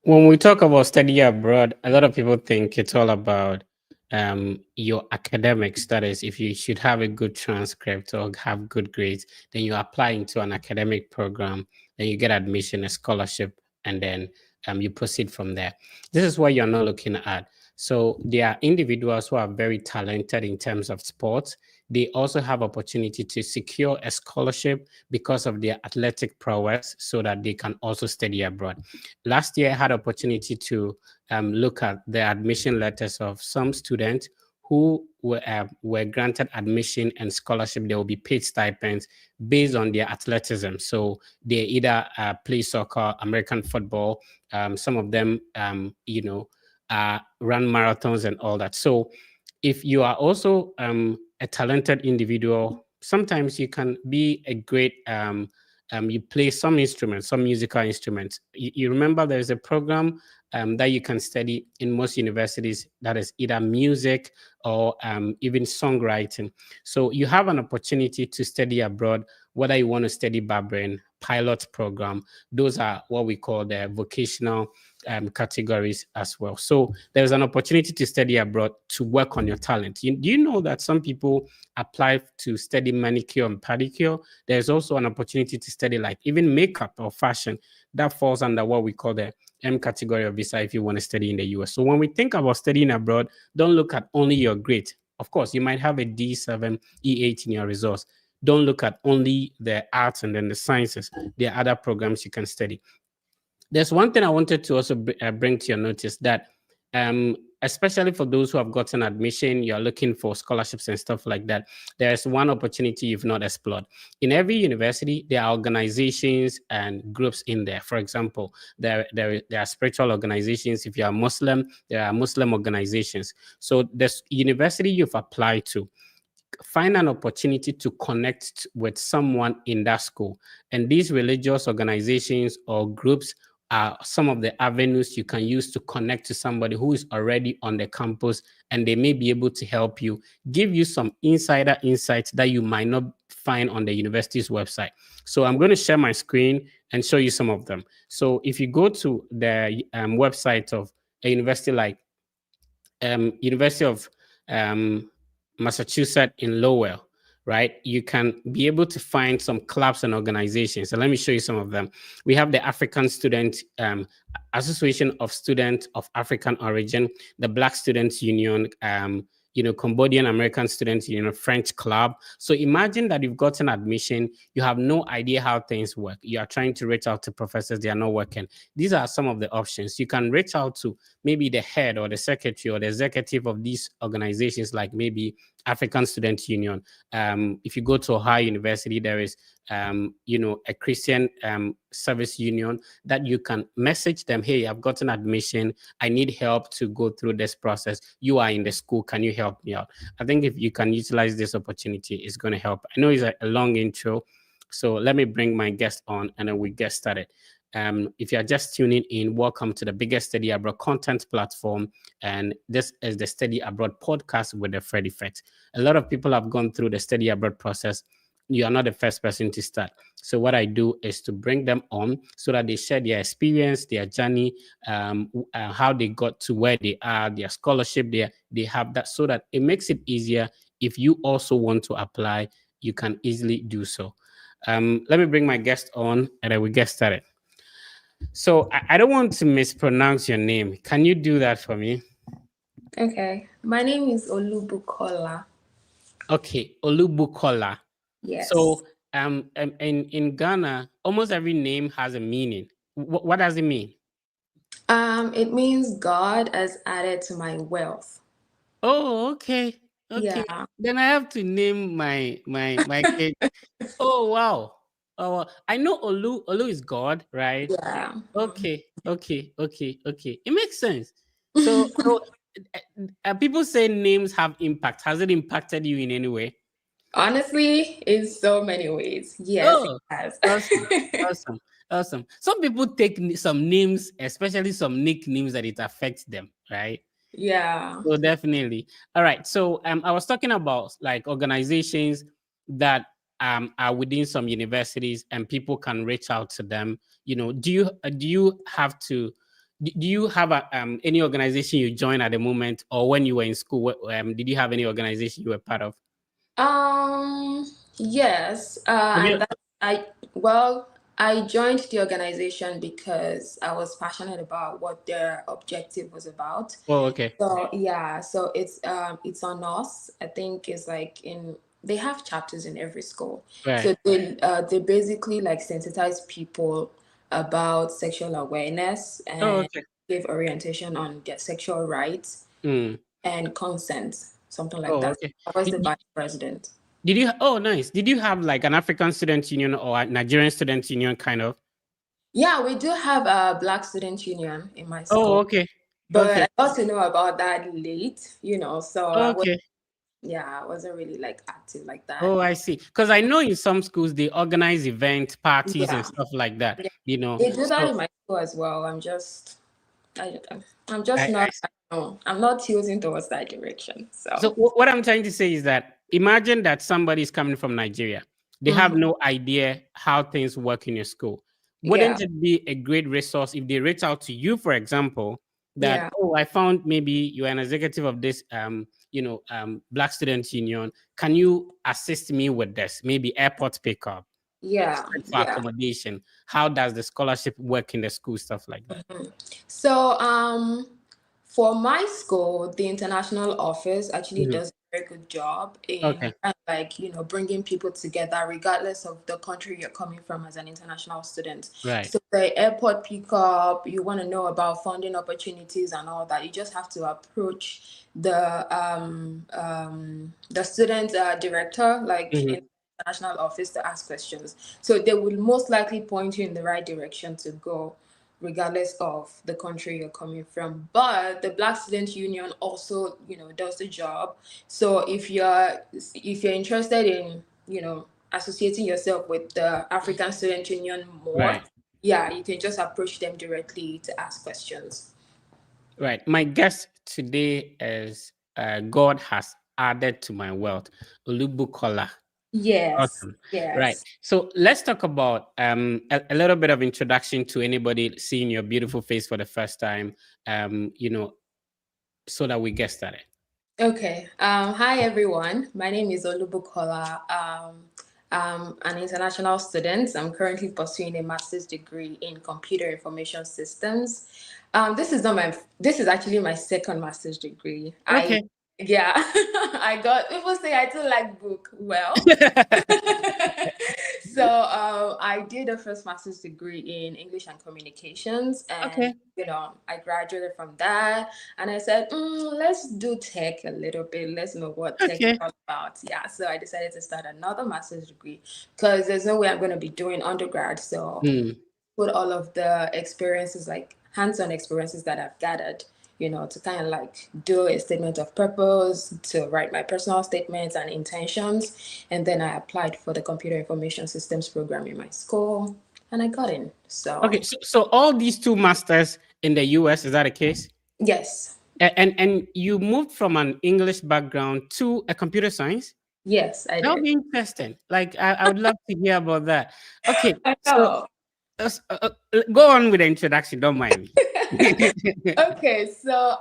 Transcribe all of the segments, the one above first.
When we talk about study abroad, a lot of people think it's all about your academics. That is, if you should have a good transcript or have good grades, then you apply into an academic program, then you get admission, a scholarship, and then you proceed from there. This is what you're not looking at. So there are individuals who are very talented in terms of sports. They also have opportunity to secure a scholarship because of their athletic prowess, so that they can also study abroad. Last year, I had opportunity to look at the admission letters of some students who were granted admission and scholarship. There will be paid stipends based on their athleticism. So they either play soccer, American football. Some of them, run marathons and all that. So if you are also a talented individual, sometimes you can be a great you play some instruments, some musical instruments. You remember there's a program that you can study in most universities that is either music or even songwriting. So you have an opportunity to study abroad, whether you want to study barbering, pilot program. Those are what we call the vocational categories as well. So there's an opportunity to study abroad to work on your talent. Do you know that some people apply to study manicure and pedicure? There's also an opportunity to study like even makeup or fashion. That falls under what we call the M category of visa if you want to study in the US. So when we think about studying abroad, don't look at only your grade. Of course, you might have a D7, E8 in your results. Don't look at only the arts and then the sciences. There are other programs you can study. There's one thing I wanted to also bring to your notice that, especially for those who have gotten admission, you're looking for scholarships and stuff like that. There's one opportunity you've not explored. In every university, there are organizations and groups in there. For example, there are spiritual organizations. If you are Muslim, there are Muslim organizations. So this university you've applied to, find an opportunity to connect with someone in that school. And these religious organizations or groups are some of the avenues you can use to connect to somebody who is already on the campus, and they may be able to help you, give you some insider insights that you might not find on the university's website. So I'm going to share my screen and show you some of them. So if you go to the website of a university like University of um, Massachusetts in Lowell, right? You can be able to find some clubs and organizations. So let me show you some of them. We have the African Student Association of Students of African Origin, the Black Students Union, Cambodian American Students Union, French Club. So imagine that you've gotten admission, you have no idea how things work. You are trying to reach out to professors, they are not working. These are some of the options. You can reach out to maybe the head or the secretary or the executive of these organizations, like maybe African Student Union. If you go to Ohio University, there is, a Christian service union that you can message them. Hey, I've gotten admission. I need help to go through this process. You are in the school. Can you help me out? I think if you can utilize this opportunity, it's going to help. I know it's a long intro, so let me bring my guest on and then we get started. If you're just tuning in, welcome to the biggest study abroad content platform. And this is the Study Abroad podcast with the Fred Effect. A lot of people have gone through the study abroad process. You are not the first person to start. So what I do is to bring them on so that they share their experience, their journey, how they got to where they are, their scholarship, they have that, so that it makes it easier. If you also want to apply, you can easily do so. Let me bring my guest on and then we get started. So I don't want to mispronounce your name. Can you do that for me? Okay. My name is Olubukola. Okay, Olubukola. Yes. So in Ghana, almost every name has a meaning. What does it mean? It means God has added to my wealth. Oh, okay. Okay. Yeah. Then I have to name my kid. Oh wow. Oh wow. I know Olu is God, right? Yeah. Okay, okay, okay, okay. It makes sense. So people say names have impact. Has it impacted you in any way? Honestly, in so many ways. Yes, it Oh, has. awesome, awesome, awesome. Some people take some names, especially some nicknames, that it affects them, right? Yeah. So definitely. All right. So I was talking about like organizations that are within some universities and people can reach out to them. Do you have to Do you have any organization you join at the moment, or when you were in school? Did you have any organization you were part of? Um, yes, Have you? and that I well, I joined the organization because I was passionate about what their objective was about. Oh, okay. So yeah, so it's on us. I think it's like in they have chapters in every school. Right. So they basically like sensitize people about sexual awareness Oh, and okay. give orientation on their sexual rights Mm. and consent, something like Oh, that. okay. I was Did, the did vice president. did you? Oh, nice. Did you have like an African student union or a Nigerian student union kind of? Yeah, we do have a Black Student Union in my Oh, school, okay. but Okay. I got to know about that late, so Okay. I wasn't really like active like that. Oh, I see. Because I know in some schools they organize event parties and Yeah, stuff like that. yeah. You know, They do that so in my school as well. I, I'm just I, not, I don't know, I'm not tilting towards that direction. So So, what I'm trying to say is that imagine that somebody is coming from Nigeria. They have mhm. no idea how things work in your school. Yeah, Wouldn't it be a great resource if they reach out to you, for example, that, yeah, oh, I found maybe you're an executive of this Black Student Union. Can you assist me with this? Maybe airport pickup, yeah, expense for yeah. accommodation. How does the scholarship work in the school? Stuff like that. Mhm. So, for my school, the international office actually Mhm. does a very good job in Okay. kind of like, bringing people together regardless of the country you're coming from as an international student. Right. So the airport pickup, you want to know about funding opportunities and all that. You just have to approach the student director, like in Mhm. international office, to ask questions. So they will most likely point you in the right direction to go regardless of the country you're coming from. But the Black Student Union also, does the job. So if you're interested in, associating yourself with the African Student Union more, Right. yeah, you can just approach them directly to ask questions. Right. My guest today is God has added to my wealth, Olubukola. Yes, Awesome. Right. yes. So let's talk about a little bit of introduction to anybody seeing your beautiful face for the first time, so that we get started. Okay. Hi everyone. My name is Olubukola. I'm an international student. I'm currently pursuing a master's degree in computer information systems. This is actually my second master's degree. Okay. Yeah, I got, people say I do like book well. So I did a first master's degree in English and communications, and Okay. I graduated from that. And I said, let's do tech a little bit. Let's know what tech is Okay. all about. Yeah, so I decided to start another master's degree because there's no way I'm going to be doing undergrad. So Hmm. put all of the experiences, like hands-on experiences that I've gathered, to kind of like do a statement of purpose, to write my personal statements and intentions. And then I applied for the computer information systems program in my school and I got in. Okay. So So all these two masters in the US, is that a case? yes, And you moved from an English background to a computer science? yes, I That would did. be interesting. Like I would love to hear about that. Okay. I So know. go on with the introduction. Don't mind me. Okay, so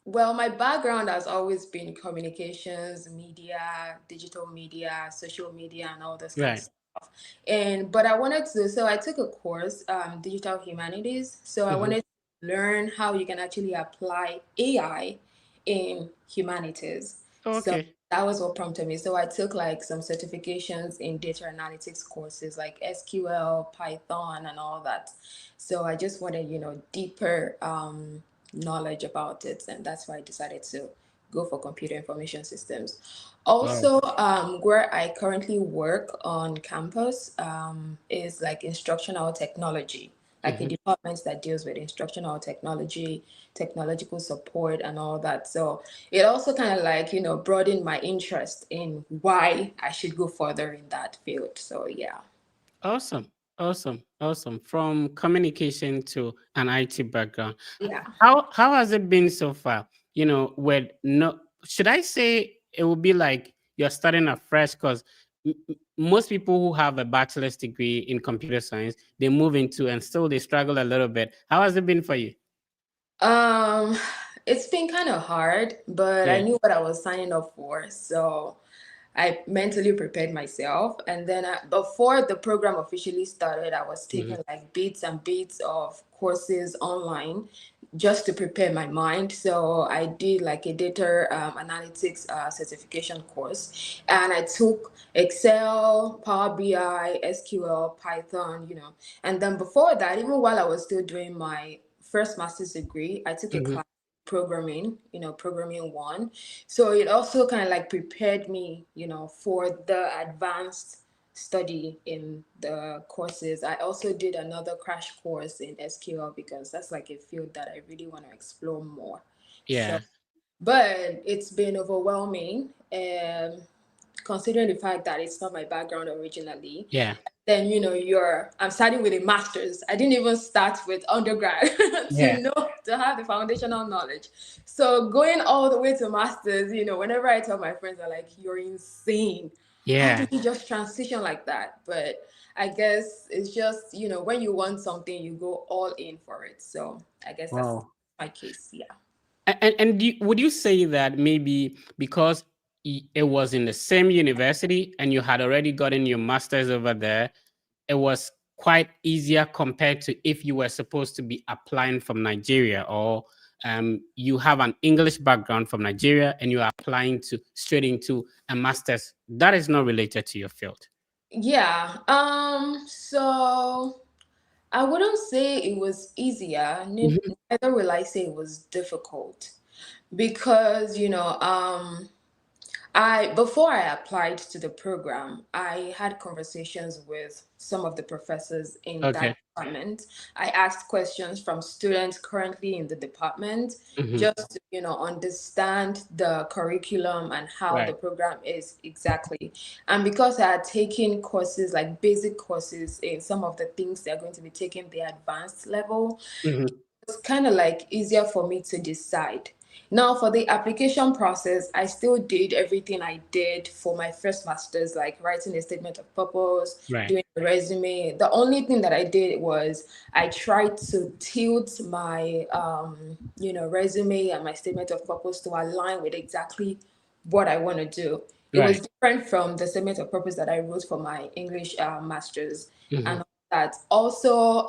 well, my background has always been communications, media, digital media, social media, and all this kind of Right. stuff. And but I wanted to, so I took a course, digital humanities. So I Mhm. wanted to learn how you can actually apply AI in humanities. Oh, So okay. that was what prompted me. So I took like some certifications in data analytics courses like SQL, Python, and all that. So I just wanted, deeper knowledge about it, and that's why I decided to go for computer information systems. Wow. Also, where I currently work on campus is like instructional technology, like a Mhm. department that deals with instructional technology, technological support, and all that. So it also kind of like, broadened my interest in why I should go further in that field. So yeah. Awesome. Awesome. Awesome. From communication to an IT background. Yeah. How has it been so far? With no, should I say it will be like you're starting afresh? Because most people who have a bachelor's degree in computer science, they move into and still they struggle a little bit. How has it been for you? Um, it's been kind of hard, but I Yeah. knew what I was signing up for, so I mentally prepared myself. And then before the program officially started, I was taking Mhm. like bits and bits of courses online just to prepare my mind. So I did like a data analytics certification course, and I took Excel, Power BI, SQL, Python, And then before that, even while I was still doing my first master's degree, I took a Mhm. class programming, programming one. So it also kind of like prepared me, for the advanced study in the courses. I also did another crash course in SQL because that's like a field that I really want to explore more. So, Yeah. but it's been overwhelming. Considering the fact that it's not my background originally, Yeah. then I'm starting with a master's. I didn't even start with undergrad Yeah. to have the foundational knowledge. So going all the way to master's, whenever I tell my friends, they're like, "You're insane. How Yeah. did you just transition like that?" But I guess it's just, when you want something, you go all in for it. So I guess that's Wow. my case. Yeah. And would you say that maybe because it was in the same university and you had already gotten your master's over there, it was quite easier compared to if you were supposed to be applying from Nigeria, or you have an English background from Nigeria and you are applying to straight into a master's that is not related to your field? Yeah. So I wouldn't say it was easier, Mhm. neither will I say it was difficult because, I before I applied to the program, I had conversations with some of the professors in that Okay. department. I asked questions from students currently in the department Hmm. just to, understand the curriculum and how the Right. program is exactly. And because I had taken courses like basic courses in some of the things they're going to be taking the advanced level, Hmm. it's kind of like easier for me to decide. Now, for the application process, I still did everything I did for my first master's, like writing a statement of purpose, Right. doing a resume. The only thing that I did was I tried to tilt my, resume and my statement of purpose to align with exactly what I want to do. It Right. was different from the statement of purpose that I wrote for my English master's. Hmm. And that also,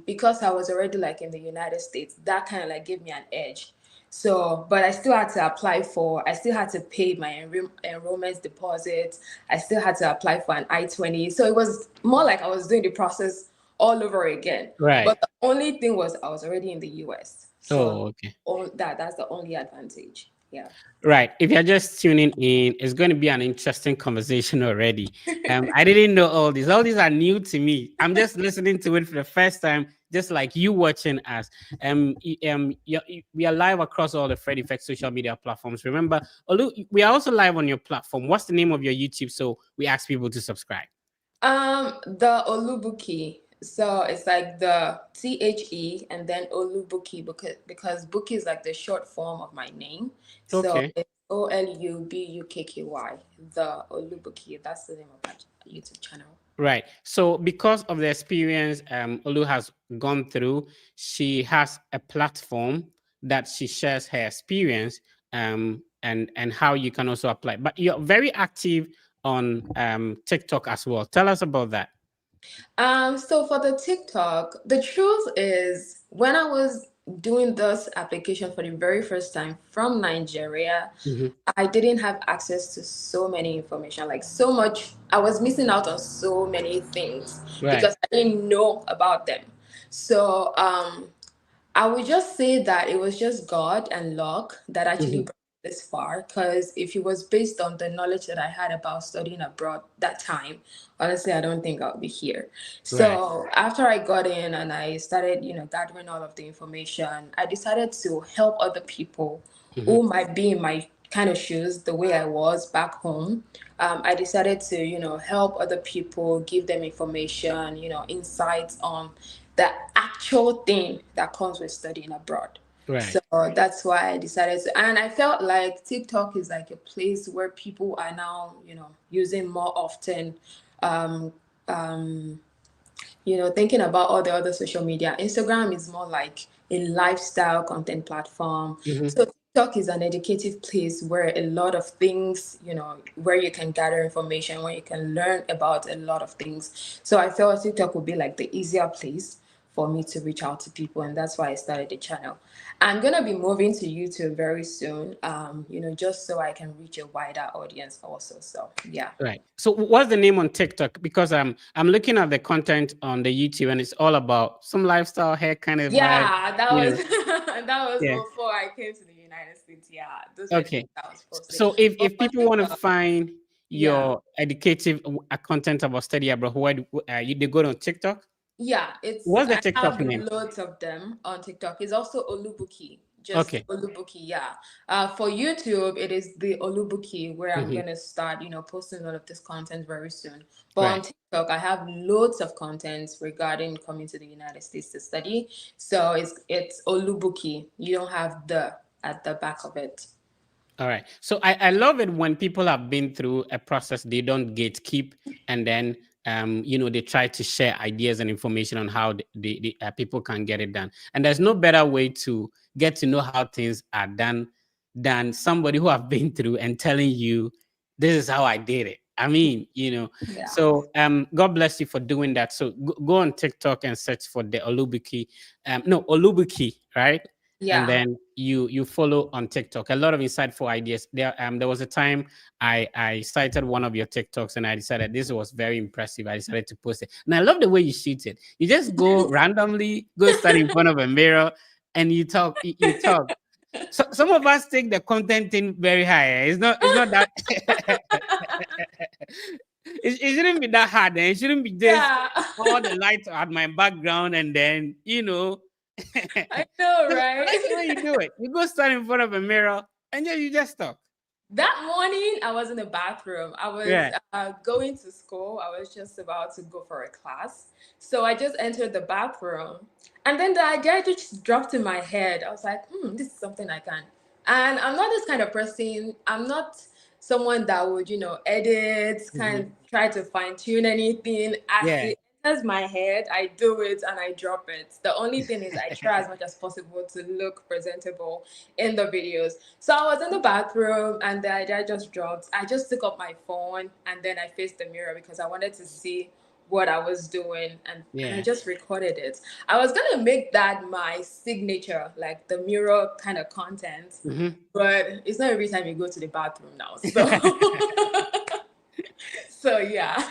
because I was already like in the United States, that kind of like gave me an edge. So, but I still had to pay my enrollment deposit. I still had to apply for an I-20. So it was more like I was doing the process all over again. Right. But the only thing was I was already in the US. So Oh, okay. that's the only advantage. Yeah. Right. If you're just tuning in, it's going to be an interesting conversation already. I didn't know all these. All these are new to me. I'm just listening to it for the first time, just like you watching us. We are live across all the Fred Effect social media platforms. Remember, we are also live on your platform. What's the name of your YouTube? So we ask people to subscribe. The Olubuki. So it's like the THE and then Olubuki because Buki is like the short form of my name. So Okay. it's OLUBUKKY. The Olubuki. That's the name of my YouTube channel. Right. So because of the experience Olu has gone through, she has a platform that she shares her experience and how you can also apply. But you're very active on TikTok as well. Tell us about that. So for the TikTok, the truth is when I was doing this application for the very first time from Nigeria, Mhm. I didn't have access to so many information, like so much. I was missing out on so many things Right. because I didn't know about them. So I would just say that it was just God and luck that actually Mhm. brought me this far. Because if it was based on the knowledge that I had about studying abroad that time, honestly, I don't think I'll be here. Right. So after I got in and I started, gathering all of the information, I decided to help other people Mhm. who might be in my kind of shoes the way I was back home. I decided to, help other people, give them information, insights on the actual thing that comes with studying abroad. Right. So that's why I decided to, and I felt like TikTok is like a place where people are now, using more often. Um, um, thinking about all the other social media, Instagram is more like a lifestyle content platform. Mm-hmm. So TikTok is an educative place where a lot of things, where you can gather information, where you can learn about a lot of things. So I felt TikTok would be like the easier place for me to reach out to people, and that's why I started the channel. I'm gonna be moving to YouTube very soon, just so I can reach a wider audience also. So yeah. Right. So what's the name on TikTok? Because I'm looking at the content on the YouTube and it's all about some lifestyle hair kind of vibe. Yeah, that You was know. that was Yeah. before I came to the United States. Yeah, those were things Okay. I was posting. So if But for people want to TikTok, find yeah, your educative content about study abroad, they go on TikTok? yeah, What's the I TikTok have name? loads of them on TikTok. It's also Olubuki, just Okay. Olubuki. Yeah. For YouTube, it is the Olubuki where I'm Hmm. gonna start, posting all of this content very soon. But on Right. TikTok, I have loads of content regarding coming to the United States to study. So it's Olubuki. You don't have the at the back of it. All right. So I love it when people have been through a process, they don't gatekeep, and then they try to share ideas and information on how people can get it done. And there's no better way to get to know how things are done than somebody who have been through and telling you this is how I did it. I mean, Yeah. so God bless you for doing that. So go on TikTok and search for the Olubuki, no Olubuki, right? And Yeah. then you follow on TikTok. A lot of insightful ideas. There was a time I cited one of your TikToks and I decided this was very impressive. I decided to post it. And I love the way you shoot it. You just go randomly, go stand in front of a mirror and you talk. You talk. So some of us take the content in very high. It's not that it shouldn't be that hard. It shouldn't be just Yeah. all the lights at my background and then I know, right? that's the way you do it. You go stand in front of a mirror and you just talk. That morning, I was in the bathroom. I was Yeah. going to school. I was just about to go for a class. So I just entered the bathroom. And then the idea just dropped in my head. I was like, this is something I can. And I'm not this kind of person. I'm not someone that would, edit, kind Mhm. of try to fine tune anything. As Yeah. it enters my head, I do it and I drop it. The only thing is, I try as much as possible to look presentable in the videos. So I was in the bathroom and the idea just dropped. I just took up my phone and then I faced the mirror because I wanted to see what I was doing, and I Yeah. just recorded it. I was gonna make that my signature, like the mirror kind of content, Mhm. but it's not every time you go to the bathroom now. So so yeah.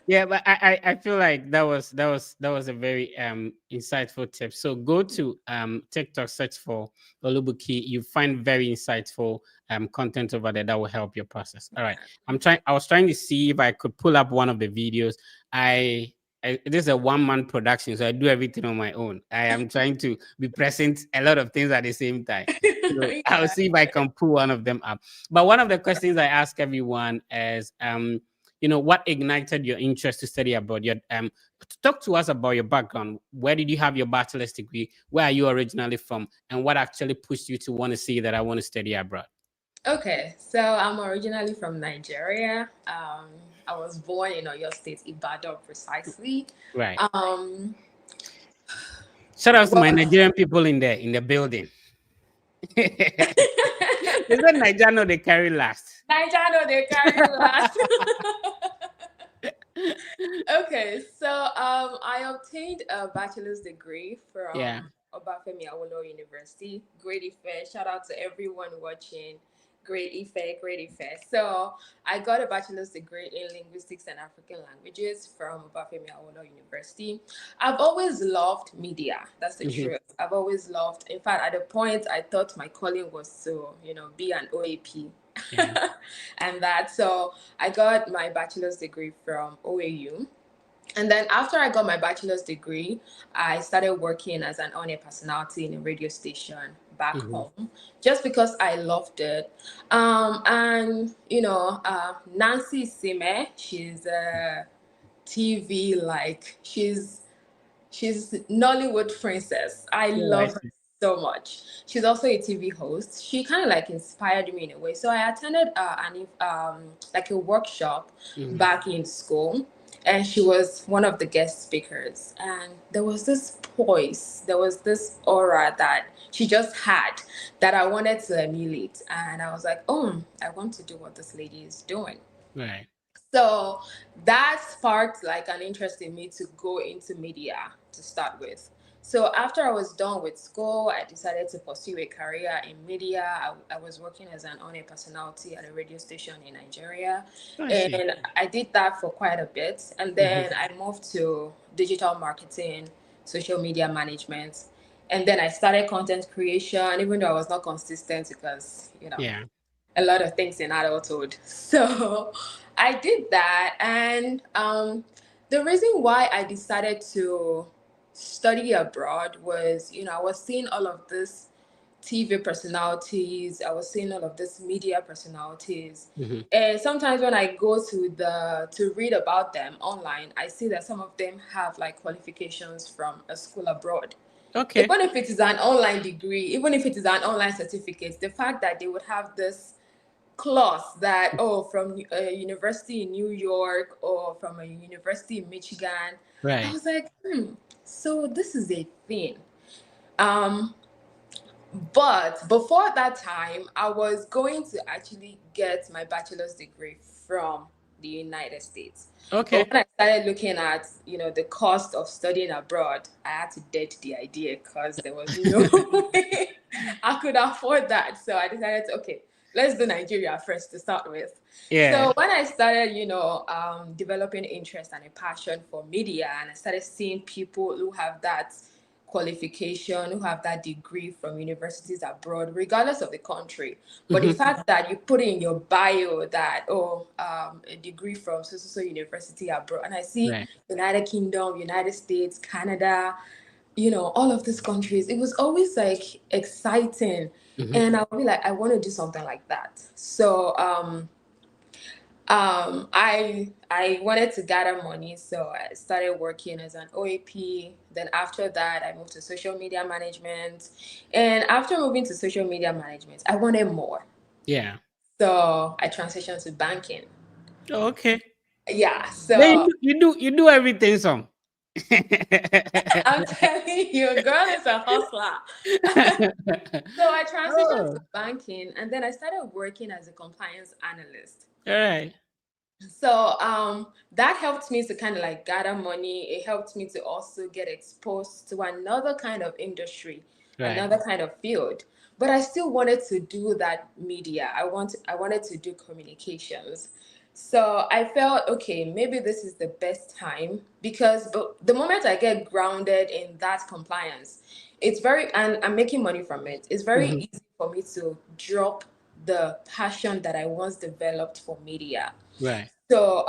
Yeah, but I feel like that was a very insightful tip. So go to TikTok, search for Olubuki. You find very insightful content over there that will help your process. All right. I was trying to see if I could pull up one of the videos. This is a one-man production, so I do everything on my own. I am trying to be present a lot of things at the same time. So I'll Yeah. see if I can pull one of them up. But one of the questions I ask everyone is what ignited your interest to study abroad? Talk to us about your background. Where did you have your bachelor's degree? Where are you originally from? And what actually pushed you to want to say that I want to study abroad? Okay, so I'm originally from Nigeria. I was born in Oyo State, Ibadan, precisely. Right. Um, Shout out to my well, Nigerian people in the building. They said Nigeria know they carry last. Nigeria, no, they carry last. Okay, so I obtained a bachelor's degree Yeah. from Obafemi Awolowo University, Great Ife. Shout out to everyone watching. Great Ife, Great Ife. So I got a bachelor's degree in linguistics and African languages from Obafemi Awolowo University. I've always loved media. That's the Mhm. truth. I've always loved. In fact, at a point, I thought my calling was to, be an OAP. Yeah. And that so I got my bachelor's degree from OAU. And then after I got my bachelor's degree, I started working as an on-air personality in a radio station back Mhm. home, just because I loved it. And Nancy Sime, she's a TV, like she's Nollywood princess. I Oh, I love her see. so much. She's also a TV host. She kind of like inspired me in a way. So I attended like a workshop Mhm. back in school, and she was one of the guest speakers. And there was this poise, there was this aura that she just had that I wanted to emulate. And I was like, oh, I want to do what this lady is doing. Right. So that sparked like an interest in me to go into media to start with. So after I was done with school, I decided to pursue a career in media. I was working as an on-air personality at a radio station in Nigeria, I see. and I did that for quite a bit. And Mhm. then I moved to digital marketing, social media management, and then I started content creation, even though I was not consistent because Yeah. a lot of things in adulthood. So I did that. And the reason why I decided to study abroad was, I was seeing all of this TV personalities, I was seeing all of this media personalities. Mhm. And sometimes when I go to read about them online, I see that some of them have like qualifications from a school abroad. Okay. Even if it is an online degree, even if it is an online certificate, the fact that they would have this clause that, oh, from a university in New York or from a university in Michigan, I Right. was like, so this is a thing. Um, but before that time, I was going to actually get my bachelor's degree from the United States. But Okay. when I started looking at, the cost of studying abroad, I had to dead the idea because there was no way I could afford that. So I decided to, okay, let's do Nigeria first to start with. Yeah. So when I started, developing interest and a passion for media, and I started seeing people who have that qualification, who have that degree from universities abroad, regardless of the country. But the Mhm. fact that you put in your bio that, a degree from so university abroad, and I see Right. United Kingdom, United States, Canada, all of these countries, it was always like exciting. Mhm. And I'll be like, I want to do something like that. So I wanted to gather money, so I started working as an OAP. Then after that, I moved to social media management, and after moving to social media management, I wanted more, Yeah. so I transitioned to banking. Okay. Yeah, Then so you do everything some. I'm telling you, girl is a hustler. So I transitioned Oh, to banking, and then I started working as a compliance analyst. all right. So that helped me to kind of like gather money. It helped me to also get exposed to another kind of industry, Right. another kind of field. But I still wanted to do that media. I wanted to do communications. So I felt, okay, maybe this is the best time because the moment I get grounded in that compliance, and I'm making money from it. It's very Mhm. easy for me to drop the passion that I once developed for media. Right. So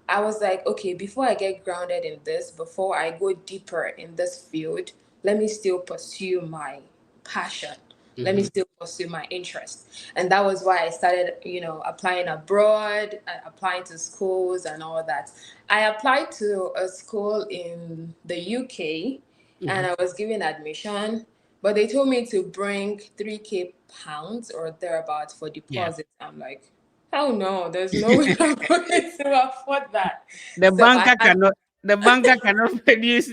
I was like, okay, before I get grounded in this, before I go deeper in this field, let me still pursue my passion. Let me Mhm. still pursue my interest. And that was why I started, applying abroad, applying to schools and all that. I applied to a school in the UK and Mhm. I was given admission, but they told me to bring 3K pounds or thereabouts for Yeah. deposit. I'm like, oh no, there's no way I'm going to afford that. The So I banker had, cannot. The banker cannot produce.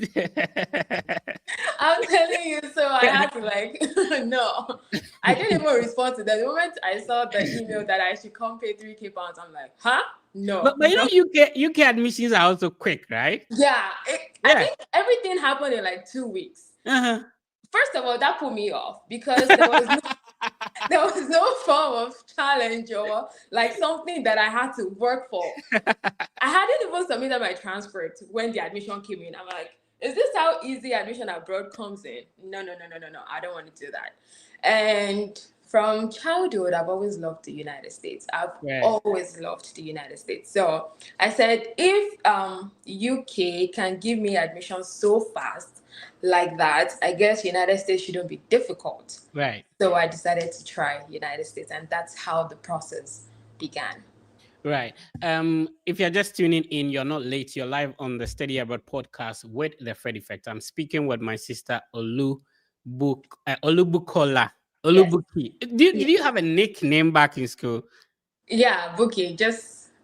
I'm telling you, so I had to like, no. I didn't even respond to that. The moment I saw the email that I should come pay 3K pounds, I'm like, huh? No, But no. UK admissions are also quick, right? Yeah, I Yeah. think everything happened in like 2 weeks. Uh-huh. First of all, that put me off because there was no form of challenge or like something that I had to work for. I hadn't even submitted my transcript when the admission came in. I'm like, is this how easy admission abroad comes in? No, no, no, no, no, no. I don't want to do that. And from childhood, I've always loved the United States. I've Right. always loved the United States. So I said, if UK can give me admission so fast like that, I guess United States shouldn't be difficult. Right. So I decided to try United States, and that's how the process began. Right. If you're just tuning in, you're not late. You're live on the Steady Abroad podcast with the Fred Effect. I'm speaking with my sister Olu Olubukola. Yes. Olubuki. Did you have a nickname back in school? Yeah, Buki.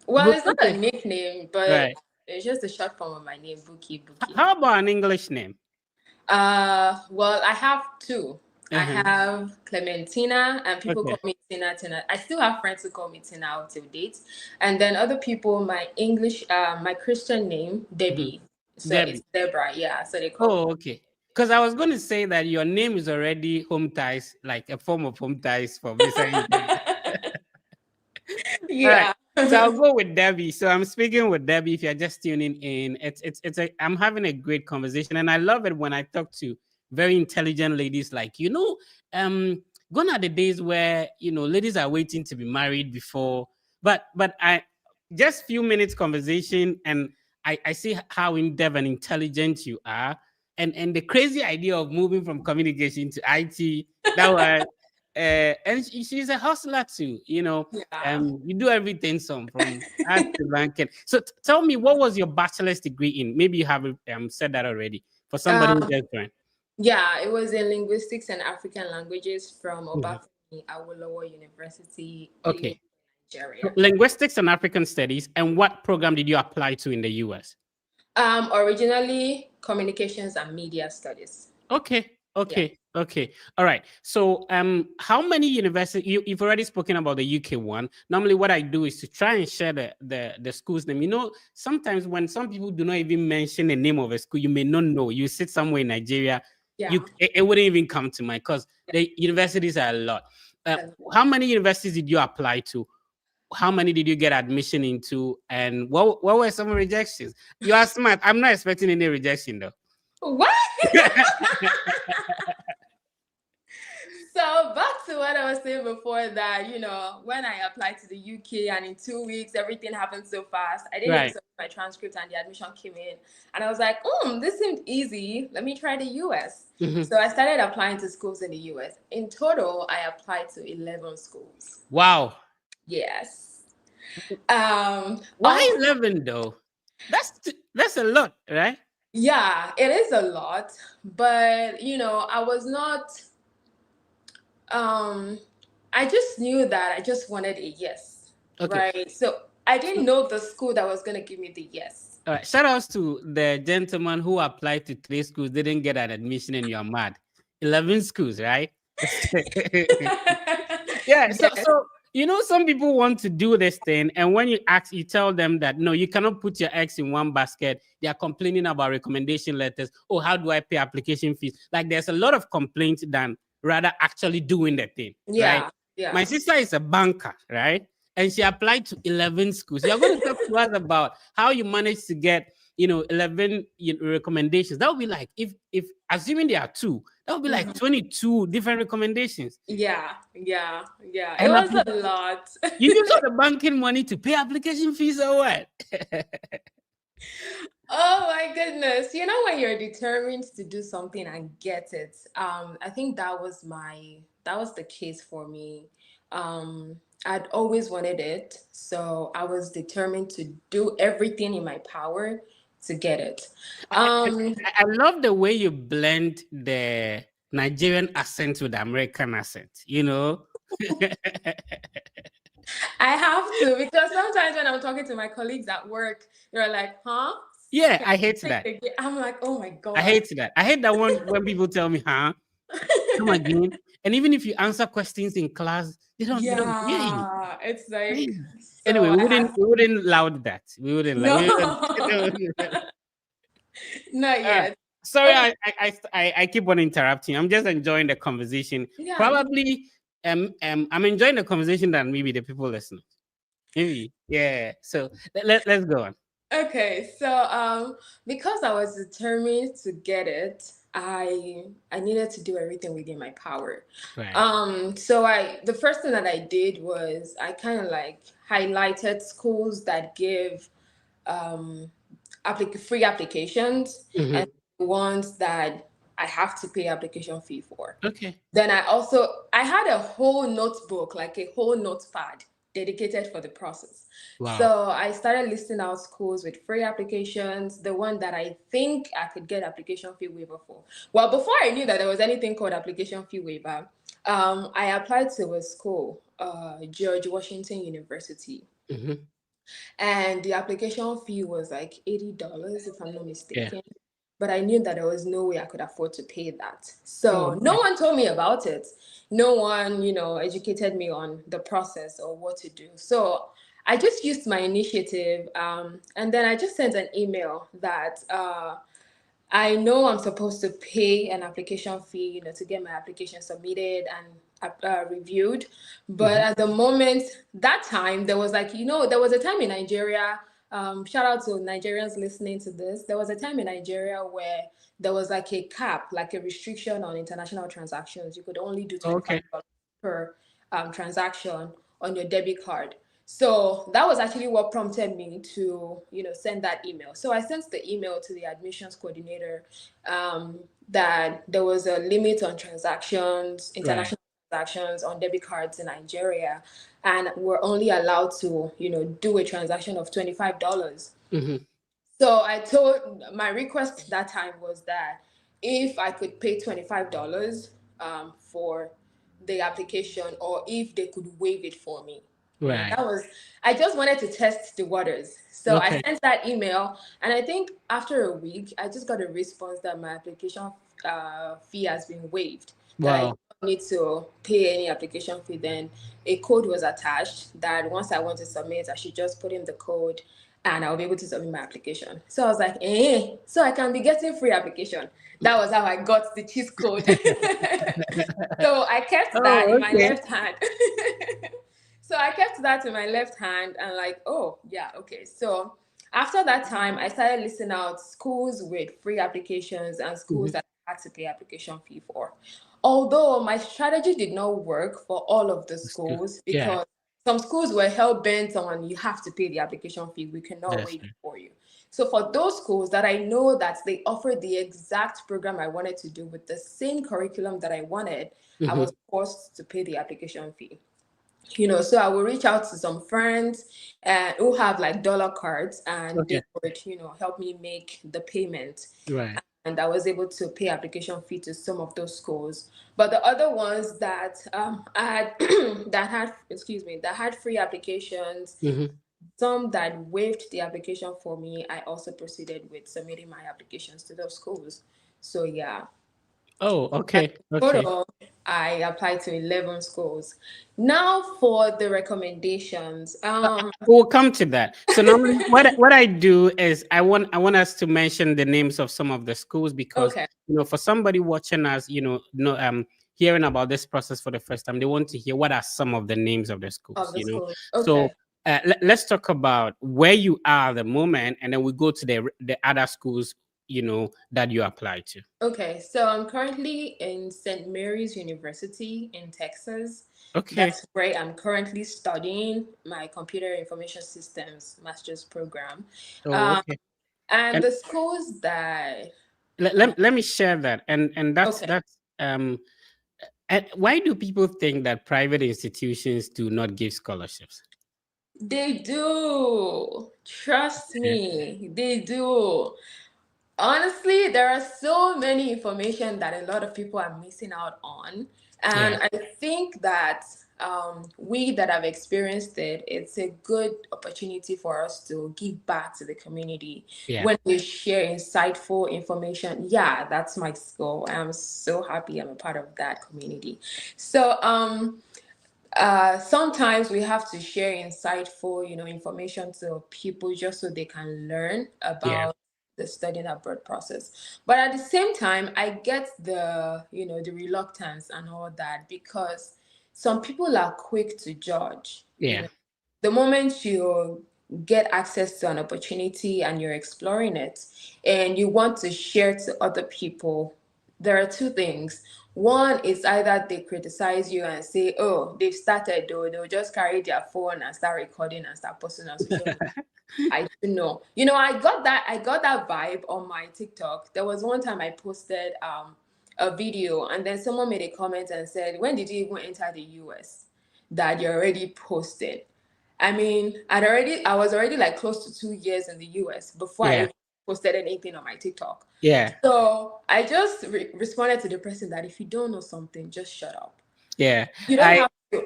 Well, it's not a Okay. nickname, but Right. it's just the short form of my name, Buki. Buki. How about an English name? Well, I have two. I Uh-huh. have Clementina, and people call Okay. me Tina. Tina. I still have friends who call me Tina out till date, and then other people, my Christian name, Mhm. Debbie. So it's Debbie. Deborah. Yeah, so they call me. Oh, okay. Because I was going to say that your name is already home ties, like a form of home ties for visa. All right. Yeah. So I'll go with Debbie. So I'm speaking with Debbie. If you're just tuning in, I'm having a great conversation, and I love it when I talk to very intelligent ladies like gone are the days where ladies are waiting to be married before, but I just few minutes conversation, and I see how in depth and intelligent you are, and the crazy idea of moving from communication to IT. That was and she's a hustler too, Yeah. you do everything some from art to banking. So tell me, what was your bachelor's degree in? Maybe you have said that already for somebody who Um, just joined. yeah, it was in linguistics and African languages from Mhm. Obafemi Awolowo University, Okay. Nigeria. Linguistics and African studies. And what program did you apply to in the US? Originally communications and media studies. Okay, Yeah. okay. All right. So how many universities you've already spoken about the UK one? Normally what I do is to try and share the school's name. Sometimes when some people do not even mention the name of a school, you may not know. You sit somewhere in Nigeria, Yeah. it wouldn't even come to mind because the universities are a lot. Yeah. How many universities did you apply to? How many did you get admission into? And what were some rejections? You are smart. I'm not expecting any rejection though. What? So back to what I was saying before that, when I applied to the UK and in 2 weeks everything happened so fast, I didn't even Right. submit my transcript and the admission came in. And I was like, this seemed easy. Let me try the US. Mhm. So I started applying to schools in the US. In total, I applied to 11 schools. Wow. Yes. Why 11 though? That's a lot, right? Yeah, it is a lot, but I was not I just knew that I just wanted a yes, Okay. right? So I didn't So, know the school that was going to give me the yes. all right. Shout outs to the gentleman who applied to 3 schools, didn't get an admission, and you're mad. 11 schools, right? Yeah. So, Yes. so some people want to do this thing, and when you ask, you tell them that no, you cannot put your eggs in one basket. They are complaining about recommendation letters. Oh, how do I pay application fees? Like, there's a lot of complaints than rather actually doing the thing, right? Yeah. My Yeah. sister is a banker, right? And she applied to 11 schools. You're going to talk to us about how you managed to get 11 recommendations. That would be like, if assuming there are two, that would be like Mhm. 22 different recommendations. Yeah. Yeah. Yeah. It And was a lot. you use all the banking money to pay application fees or what? Oh my goodness. When you're determined to do something and get it, I think that was the case for me. I'd always wanted it, so I was determined to do everything in my power to get it. I, I, Um, I love the way you blend the Nigerian accent with the American accent, I have to because sometimes when I'm talking to my colleagues at work, they're like, "Huh?" Yeah, Can I hate you say that. it again? I'm like, "Oh my I god." hate that. I hate that one when people tell me, huh? Come again. And even if you answer questions in class, they don't hear you. Yeah, it's like Hey. Anyway, so I had we wouldn't loud that. We wouldn't like no, we wouldn't. not Uh, yet. sorry, Okay, I keep on interrupting. I'm just enjoying the conversation. yeah. Probably I'm enjoying the conversation than maybe the people listening. Maybe. Yeah. So let's go on. Okay, so because I was determined to get it, I needed to do everything within my power. Right. So the first thing that I did was I kind of like highlighted schools that give um free applications and Mhm. ones that I have to pay application fee for. Okay. Then I had a whole notebook, like a whole notepad dedicated for the process. Wow. So I started listing out schools with free applications, the one that I think I could get application fee waiver for. Well, before I knew that there was anything called application fee waiver, I applied to a school, George Washington University. Mm-hmm. And the application fee was like $80, if I'm not Yeah. mistaken. But I knew that there was no way I could afford to pay that. Oh, So no okay. one told me about it. No one, educated me on the process or what to do. So I just used my initiative. And then I just sent an email that I know I'm supposed to pay an application fee, to get my application submitted and reviewed. But Mm-hmm. at the moment, that time, there was like, there was a time in Nigeria. Shout out to Nigerians listening to this. There was a time in Nigeria where there was like a cap, like a restriction on international transactions. You could only do Okay. $25 per transaction on your debit card. So that was actually what prompted me to, send that email. So I sent the email to the admissions coordinator that there was a limit on transactions, Right. international transactions on debit cards in Nigeria, and we're only allowed to, do a transaction of $25. Mm-hmm. So I told my request that time was that if I could pay $25 for the application, or if they could waive it for me. Right. That was, I just wanted to test the waters. So I Okay. sent that email, and I think after a week, I just got a response that my application fee has been waived, that I Wow. don't need to pay any application fee. Then a code was attached that once I want to submit, I should just put in the code and I'll be able to submit my application. So I was like, so I can be getting free application. That was how I got the cheat code. So I kept that Oh, in my okay. left hand. So I kept that in my left hand and like, oh, yeah, okay. So after that time, I started listing out schools with free applications and schools Mm-hmm. that I had to pay application fee for. Although my strategy did not work for all of the That's good. schools, Yeah, because some schools were hell bent on you have to pay the application fee. We cannot that's waive it good. for you. So for those schools that I know that they offered the exact program I wanted to do with the same curriculum that I wanted, I Mm-hmm. was forced to pay the application fee. So I will reach out to some friends who have like dollar cards, and Okay. they would, help me make the payment. Right. And I was able to pay application fee to some of those schools. But the other ones that I had that had free applications, Mm-hmm. some that waived the application for me, I also proceeded with submitting my applications to those schools. So yeah. Oh, And okay. Okay. total, I applied to 11 schools. Now for the recommendations. We'll come to that. So normally, what I do is I want us to mention the names of some of the schools, because Okay, for somebody watching us, no hearing about this process for the first time, they want to hear what are some of the names of the schools. of the schools. So Okay. let's talk about where you are at the moment, and then we go to the other schools that you apply to. Okay, so I'm currently in St. Mary's University in Texas. Okay. That's where I'm currently studying my computer information systems master's program. Oh, Um, okay. and And the schools that, let me share that, and that's okay, and why do people think that private institutions do not give scholarships? they do. Trust Yeah. me, they do. Honestly, there are so many information that a lot of people are missing out on. And Yeah. I think that we that have experienced it, it's a good opportunity for us to give back to the community Yeah. when we share insightful information. Yeah, that's my goal. I'm so happy I'm a part of that community. So, sometimes we have to share insightful, information to people just so they can learn Yeah. about the studying abroad process. But at the same time, I get the reluctance and all that, because some people are quick to judge. Yeah. The moment you get access to an opportunity and you're exploring it and you want to share to other people, there are two things. One is either they criticize you and say, oh, they've started, though, they'll just carry their phone and start recording and start posting on social media. I don't know. I got that vibe on my TikTok. There was one time I posted a video, and then someone made a comment and said, when did you even enter the US that you're already posted? I mean, I was already like close to 2 years in the US before I Yeah. even posted anything on my TikTok. Yeah. So I just responded to the person that if you don't know something, just shut up. Yeah. You don't I have to.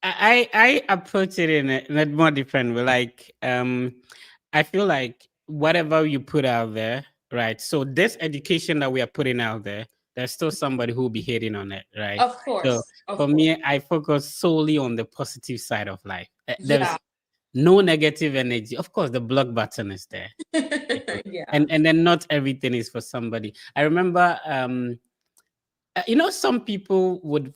I approach it in a more different way. Like I feel like whatever you put out there, right? So this education that we are putting out there, there's still somebody who will be hating on it, right? Of So course, for of course. me, I focus solely on the positive side of life. There's Yeah. no negative energy. Of course, the block button is there. Yeah. And then not everything is for somebody. I remember some people would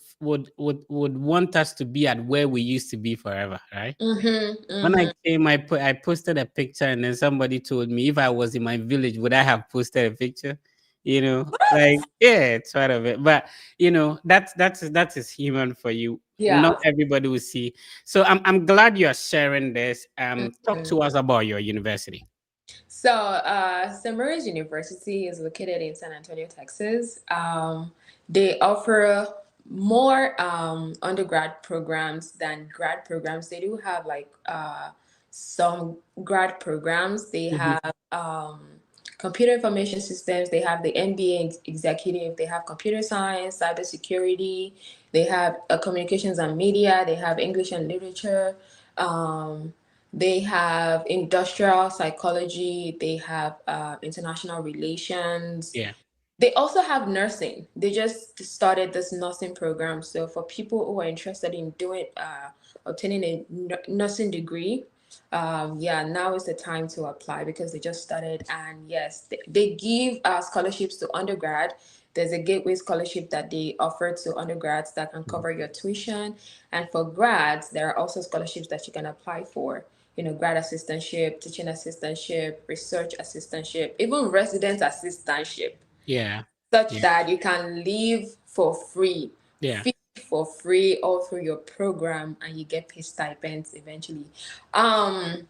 want us to be at where we used to be forever, right? Mm-hmm, When I mm-hmm. came, I posted a picture, and then somebody told me if I was in my village, would I have posted a picture? Like yeah, it's part of it. But that is human for you. Not Yeah. everybody will see. So I'm glad you are sharing this. Talk Mhm. to us about your university. So, St. Mary's University is located in San Antonio, Texas. They offer more undergrad programs than grad programs. They do have like some grad programs. They Mhm. have computer information systems. They have the MBA executive. They have computer science, cybersecurity. They have communications and media. They have English and literature. Um, they have industrial psychology. They have international relations. Yeah. They also have nursing. They just started this nursing program. So for people who are interested in doing obtaining a nursing degree, yeah, now is the time to apply because they just started. And yes, they give scholarships to undergrad. There's a gateway scholarship that they offer to undergrads that can Mhm. cover your tuition. And for grads, there are also scholarships that you can apply for. Grad assistantship, teaching assistantship, research assistantship, even resident assistantship, Yeah. such Yeah. that you can live for free, Yeah. feed for free all through your program, and you get paid stipends eventually. Um,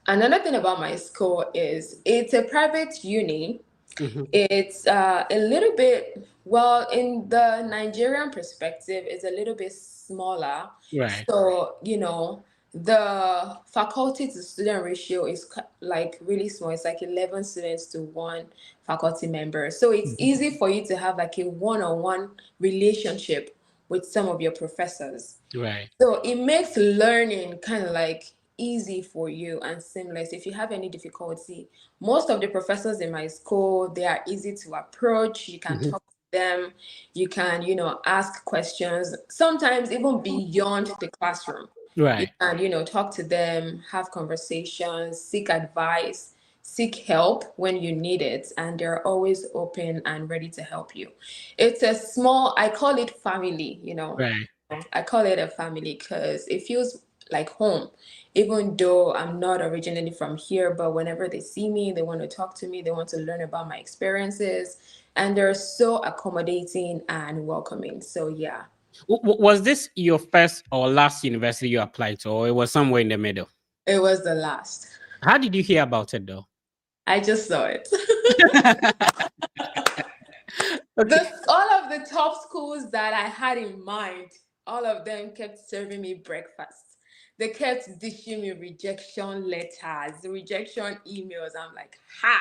Another thing about my school is it's a private uni. Mhm. It's a little bit, well, in the Nigerian perspective, it's a little bit smaller. Right. So, the faculty to student ratio is like really small. It's like 11 students to one faculty member. So it's Mhm. easy for you to have like a one-on-one relationship with some of your professors. Right. So it makes learning kind of like easy for you and seamless. If you have any difficulty, most of the professors in my school, they are easy to approach. You can Mhm. talk to them. You can, ask questions, sometimes even beyond the classroom. You Right. can, talk to them, have conversations, seek advice, seek help when you need it, and they're always open and ready to help you. It's a small, I call it family. Right. I call it a family because it feels like home. Even though I'm not originally from here, but whenever they see me, they want to talk to me, they want to learn about my experiences, and they're so accommodating and welcoming. So, yeah, Was this your first or last university you applied to, or it was somewhere in the middle? it was the last. How did you hear about it though? I just saw it. Okay. All of the top schools that I had in mind, all of them kept serving me breakfast. They kept dishing me rejection letters, rejection emails. I'm like, ha!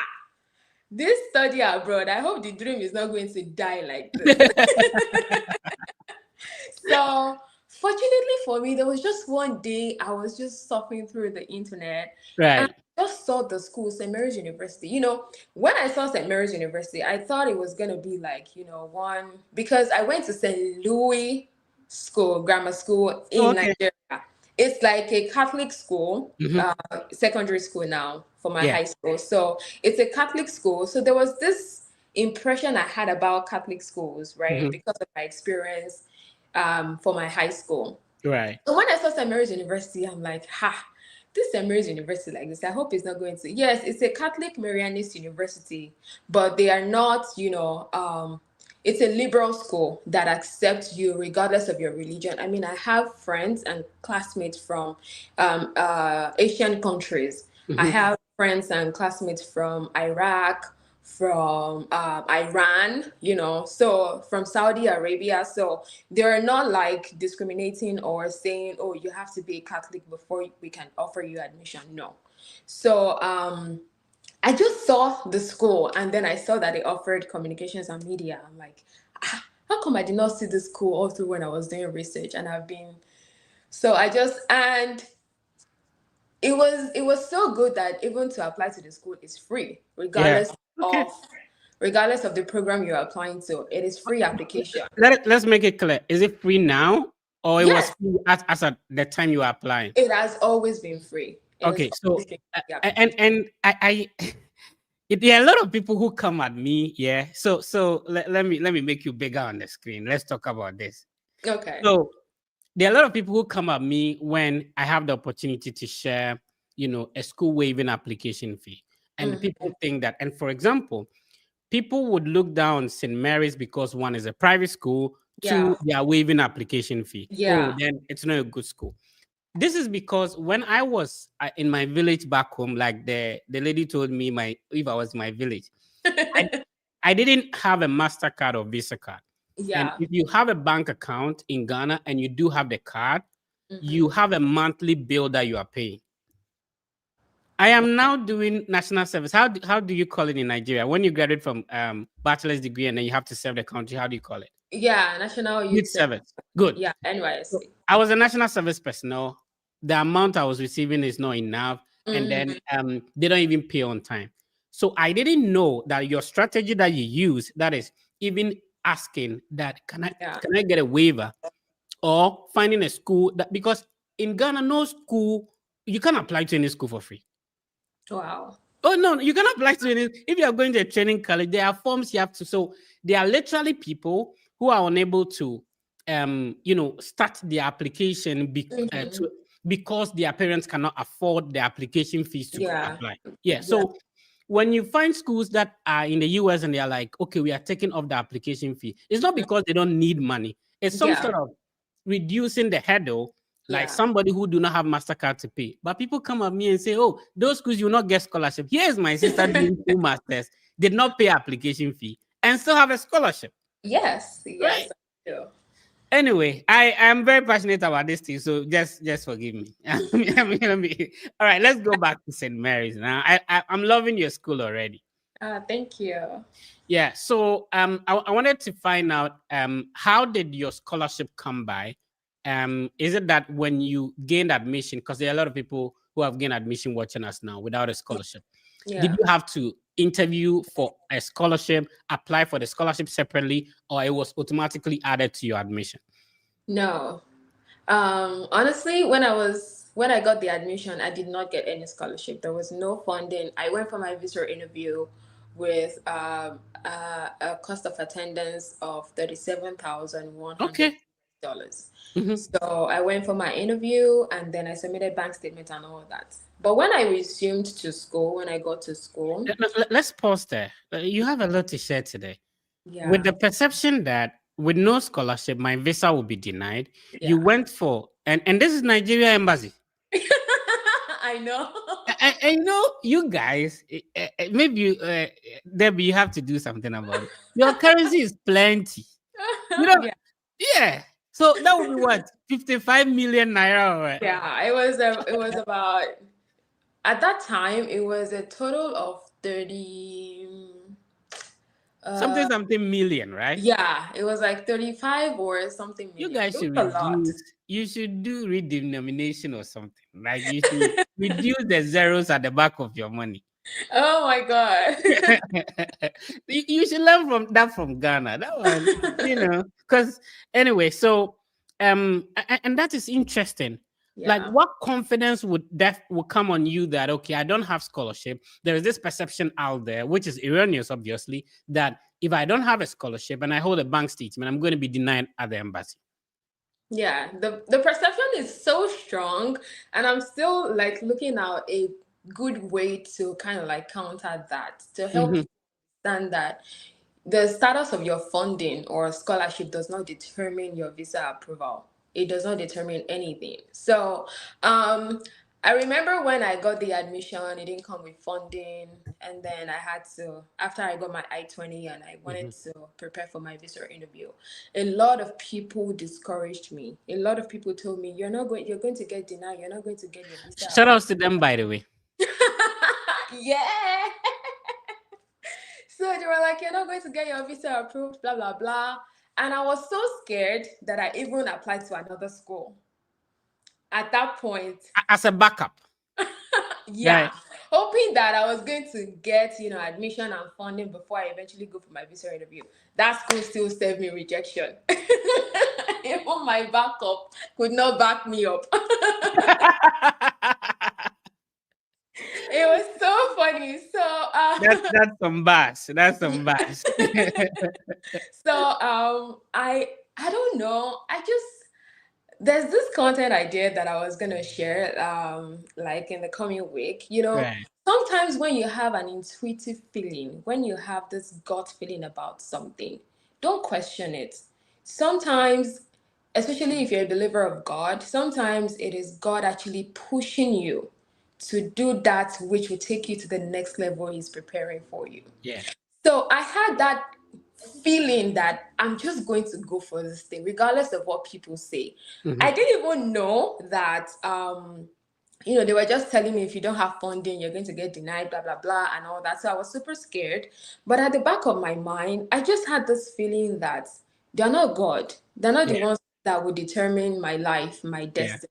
This study abroad, I hope the dream is not going to die like this. So, fortunately for me, there was just one day I was just surfing through the internet and Right. I just saw the school, St. Mary's University. When I saw St. Mary's University, I thought it was going to be like, one, because I went to St. Louis School, grammar school Oh, in okay. Nigeria. It's like a Catholic school, Mhm. secondary school now for my Yeah. high school. So it's a Catholic school. So there was this impression I had about Catholic schools, right? Mhm. Because of my experience for my high school. Right. So when I saw St. Mary's University, I'm like, ha, this St. Mary's University like this. I hope it's not going to. Yes, it's a Catholic Marianist university, but they are not, it's a liberal school that accepts you regardless of your religion. I mean, I have friends and classmates from Asian countries. I Mhm. have friends and classmates from Iraq, from Iran, so from Saudi Arabia. So they're not like discriminating or saying, oh, you have to be a Catholic before we can offer you admission. No. So I just saw the school, and then I saw that they offered communications and media. I'm like, how come I did not see this school all through when I was doing research? And and it was so good that even to apply to the school is free, Yeah. Okay. regardless of the program you're applying to. It is free application. Let's make it clear. Is it free now, or it was Yes, free as at the time you were applying? it has always been free. It has Okay. So always been free and I there are a lot of people who come at me. Yeah. So let me make you bigger on the screen. Let's talk about this. Okay. So there are a lot of people who come at me when I have the opportunity to share, a school waiving application fee. And people think that, and for example, people would look down St. Mary's because one is a private school, Yeah. two, they are waiving application fee. Oh, Yeah. then it's not a good school. This is because when I was in my village back home, like the lady told me if I was in my village, I didn't have a MasterCard or Visa card. And Yeah. if you have a bank account in Ghana and you do have the card, you have a monthly bill that you are paying. I am now doing national service. How do you call it in Nigeria? When you graduate from bachelor's degree and then you have to serve the country, how do you call it? Yeah. National Youth Youth Service. service. Good. Yeah. So NYSC. I was a national service personnel. The amount I was receiving is not enough. And then they don't even pay on time. So I didn't know that your strategy that you use, that is even asking that, can I get a waiver, or finding a school that, because in Ghana, no school, you can't apply to any school for free. Wow. Oh no, you cannot apply to any. If you are going to a training college, there are forms you have to. So there are literally people who are unable to, start the application because their parents cannot afford the application fees to apply. Yeah. So when you find schools that are in the US and they are like, okay, we are taking off the application fee, it's not because they don't need money. It's some sort of reducing the hurdle, like somebody who do not have MasterCard to pay. But people come at me and say, oh, those schools, you will not get scholarship. Here's my sister doing 2 masters, did not pay application fee, and still have a scholarship. Yes. Right? Sure. Anyway, I am very passionate about this thing, so just forgive me. All right, let's go back to St. Mary's now. I'm loving your school already. Thank you. Yeah, so I wanted to find out how did your scholarship come by? Is it that when you gained admission, because there are a lot of people who have gained admission watching us now without a scholarship, did you have to interview for a scholarship, apply for the scholarship separately, or it was automatically added to your admission? No. Honestly, when I got the admission, I did not get any scholarship. There was no funding. I went for my visa interview with a cost of attendance of $37,100. So I went for my interview and then I submitted bank statement and all of that. But when I resumed to school, when I got to school, let's pause there. You have a lot to share today. yeah, With the perception that with no scholarship, my visa will be denied. yeah. You went for, and this is Nigeria Embassy. I know. And you guys, maybe Debbie, you have to do something about it. Your currency is plenty. Yeah. So that would be what, 55 million naira? Right? Yeah, it was about, at that time it was a total of 30 something million, right? Yeah, it was like 35 or something million. You guys should reduce. You should do redenomination or something. Like you should reduce the zeros at the back of your money. Oh my God. You should learn from Ghana. That one, because anyway, so and that is interesting. Like, what confidence would come on you that, okay, I don't have scholarship. There is this perception out there, which is erroneous, obviously, that if I don't have a scholarship and I hold a bank statement, I'm going to be denied at the embassy. Yeah, the perception is so strong, and I'm still like looking at a good way to kind of like counter that, to help you understand that the status of your funding or scholarship does not determine your visa approval. It does not determine anything. So I remember when I got the admission, it didn't come with funding. and then I had to, after I got my I-20 and I wanted to prepare for my visa interview, a lot of people discouraged me. A lot of people told me, you're going to get denied, you're not going to get your visa Shout approved. outs to them, by the way. Yeah. So they were like, you're not going to get your visa approved, blah, blah, blah. And I was so scared that I even applied to another school. At that point, As a backup. yeah, Right. hoping that I was going to get, admission and funding before I eventually go for my visa interview. That school still served me rejection. Even my backup could not back me up. It was so funny. So That's some bass. That's some bass. so I don't know. There's this content idea that I was gonna share like in the coming week. Right. Sometimes when you have an intuitive feeling, when you have this gut feeling about something, don't question it. Sometimes, especially if you're a believer of God, sometimes it is God actually pushing you to do that which will take you to the next level He's preparing for you. Yeah. So I had that feeling that I'm just going to go for this thing, regardless of what people say. I didn't even know that, they were just telling me if you don't have funding, you're going to get denied, blah, blah, blah, and all that. So I was super scared. But at the back of my mind, I just had this feeling that they're not God. They're not the ones that would determine my life, my destiny.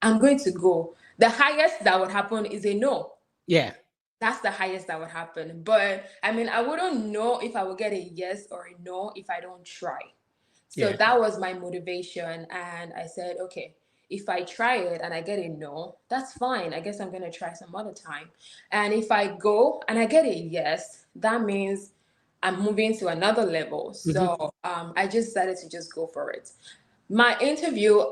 I'm going to go. The highest that would happen is a no. Yeah. That's the highest that would happen. But I mean, I wouldn't know if I would get a yes or a no if I don't try. So that was my motivation. And I said, okay, if I try it and I get a no, that's fine. I guess I'm going to try some other time. And if I go and I get a yes, that means I'm moving to another level. So I just decided to just go for it. My interview,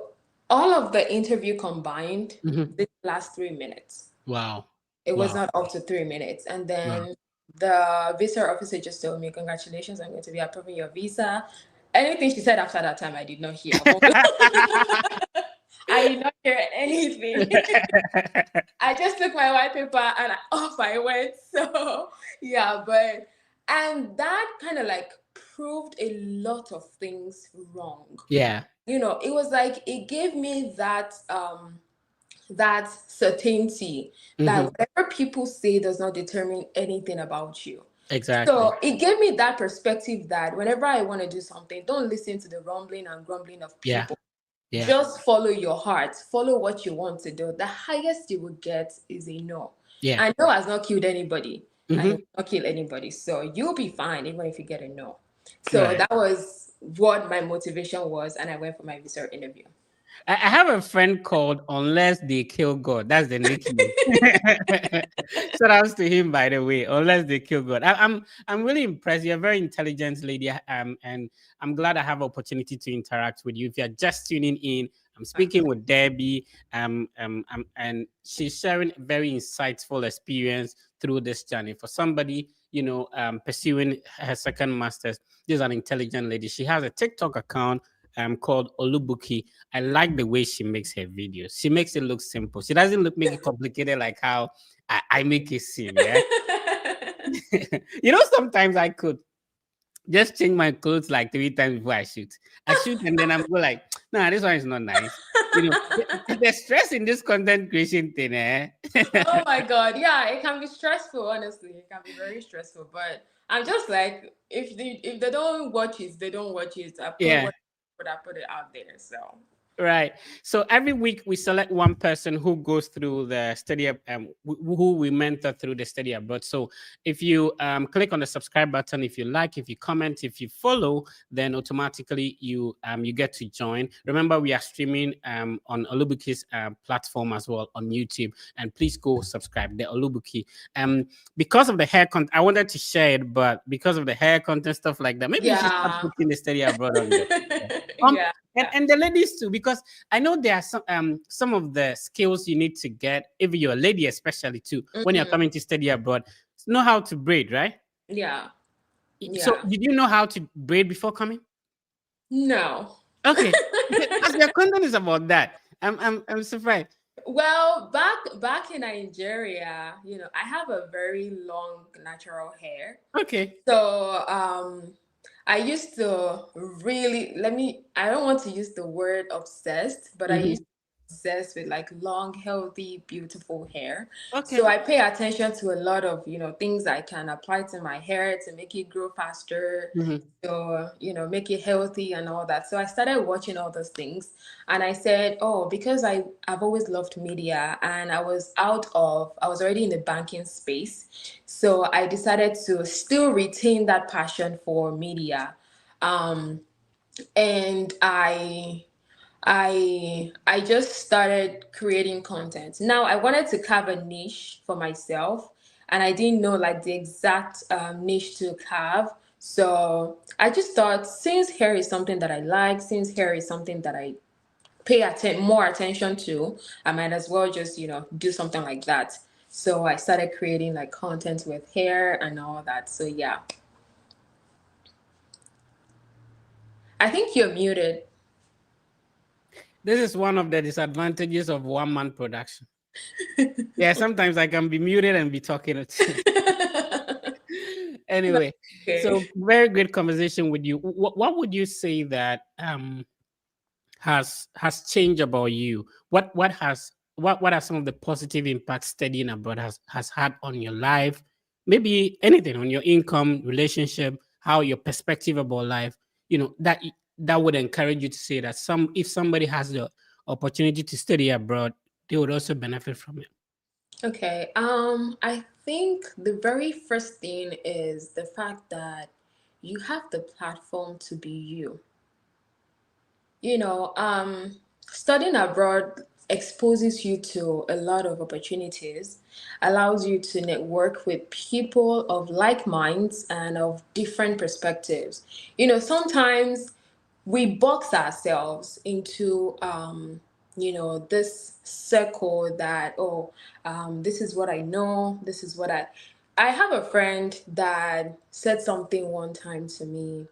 all of the interview combined, did last 3 minutes. Wow. It was not up to 3 minutes. And then the visa officer just told me, congratulations, I'm going to be approving your visa. Anything she said after that time, I did not hear. I did not hear anything. I just took my white paper and off I went. So, yeah, and that kind of like proved a lot of things wrong. Yeah. It was like, it gave me that certainty that whatever people say does not determine anything about you. Exactly. So it gave me that perspective that whenever I want to do something, don't listen to the rumbling and grumbling of people. Yeah. Just follow your heart. Follow what you want to do. The highest you will get is a no. Yeah. And no has not killed anybody. And it will not kill anybody. So you'll be fine even if you get a no. So that was what my motivation was. And I went for my visa interview. I have a friend called Unless They Kill God. That's the nickname. Shout outs to him, by the way. Unless They Kill God. I'm really impressed. You're a very intelligent lady. And I'm glad I have opportunity to interact with you. If you're just tuning in, I'm speaking with Debbie. And she's sharing a very insightful experience through this journey. For somebody, pursuing her second master's, this is an intelligent lady. She has a TikTok account called Olubuki. I like the way she makes her videos. She makes it look simple. She doesn't make it complicated like how I make it seem. Yeah. Sometimes I could just change my clothes like 3 times before I shoot. I shoot and then I'm go like, nah, this one is not nice. The stress in this content creation thing, eh? Oh my God. Yeah, it can be stressful, honestly. It can be very stressful. But I'm just like, if they don't watch it, they don't watch it. I put it out there. So right. So every week we select one person who goes through the study, who we mentor through the study abroad. So if you click on the subscribe button, if you like, if you comment, if you follow, then automatically you get to join. Remember, we are streaming on Olubuki's platform as well on YouTube. And please go subscribe, the Olubuki. Because of the hair content, I wanted to share it, but because of the hair content, stuff like that, maybe you should start putting the study abroad on there. And the ladies too, because I know there are some of the skills you need to get, if you're a lady especially too, when you're coming to study abroad, know how to braid, right? Yeah. So did you know how to braid before coming? No. Okay. Because your content is about that. I'm surprised. Well, back in Nigeria, I have a very long natural hair. Okay. So I used to really I don't want to use the word obsessed, but I used Hmm. to be obsessed with like long, healthy, beautiful hair. So Okay. I pay attention to a lot of, things I can apply to my hair to make it grow faster, Hmm. to, make it healthy and all that. So I started watching all those things, and I said, oh, because I've always loved media, and I was already in the banking space. So I decided to still retain that passion for media. Um, and I just started creating content. Now I wanted to carve a niche for myself, and I didn't know like the exact niche to carve. So I just thought, since hair is something that I like, since hair is something that I more attention to, I might as well just do something like that. So I started creating like content with hair and all that. So yeah, I think you're muted. This is one of the disadvantages of one man production. Yeah, sometimes I can be muted and be talking. Anyway, Okay. so very great conversation with you. What would you say that has changed about you? What are some of the positive impacts studying abroad has had on your life? Maybe anything on your income, relationship, how your perspective about life. That would encourage you to say that if somebody has the opportunity to study abroad, they would also benefit from it. Okay. I think the very first thing is the fact that you have the platform to be you. You know, studying abroad exposes you to a lot of opportunities, allows you to network with people of like minds and of different perspectives. Sometimes we box ourselves into this circle that, oh, this is what I know, this is what I have a friend that said something one time to me.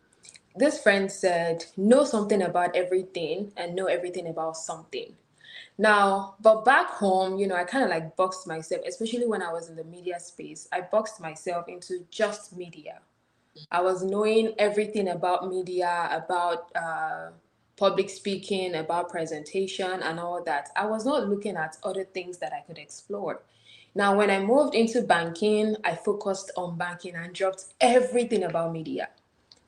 This friend said, know something about everything and know everything about something. Now, but back home, I kind of like boxed myself, especially when I was in the media space. I boxed myself into just media. I was knowing everything about media, about public speaking, about presentation, and all that. I was not looking at other things that I could explore. Now, when I moved into banking, I focused on banking and dropped everything about media.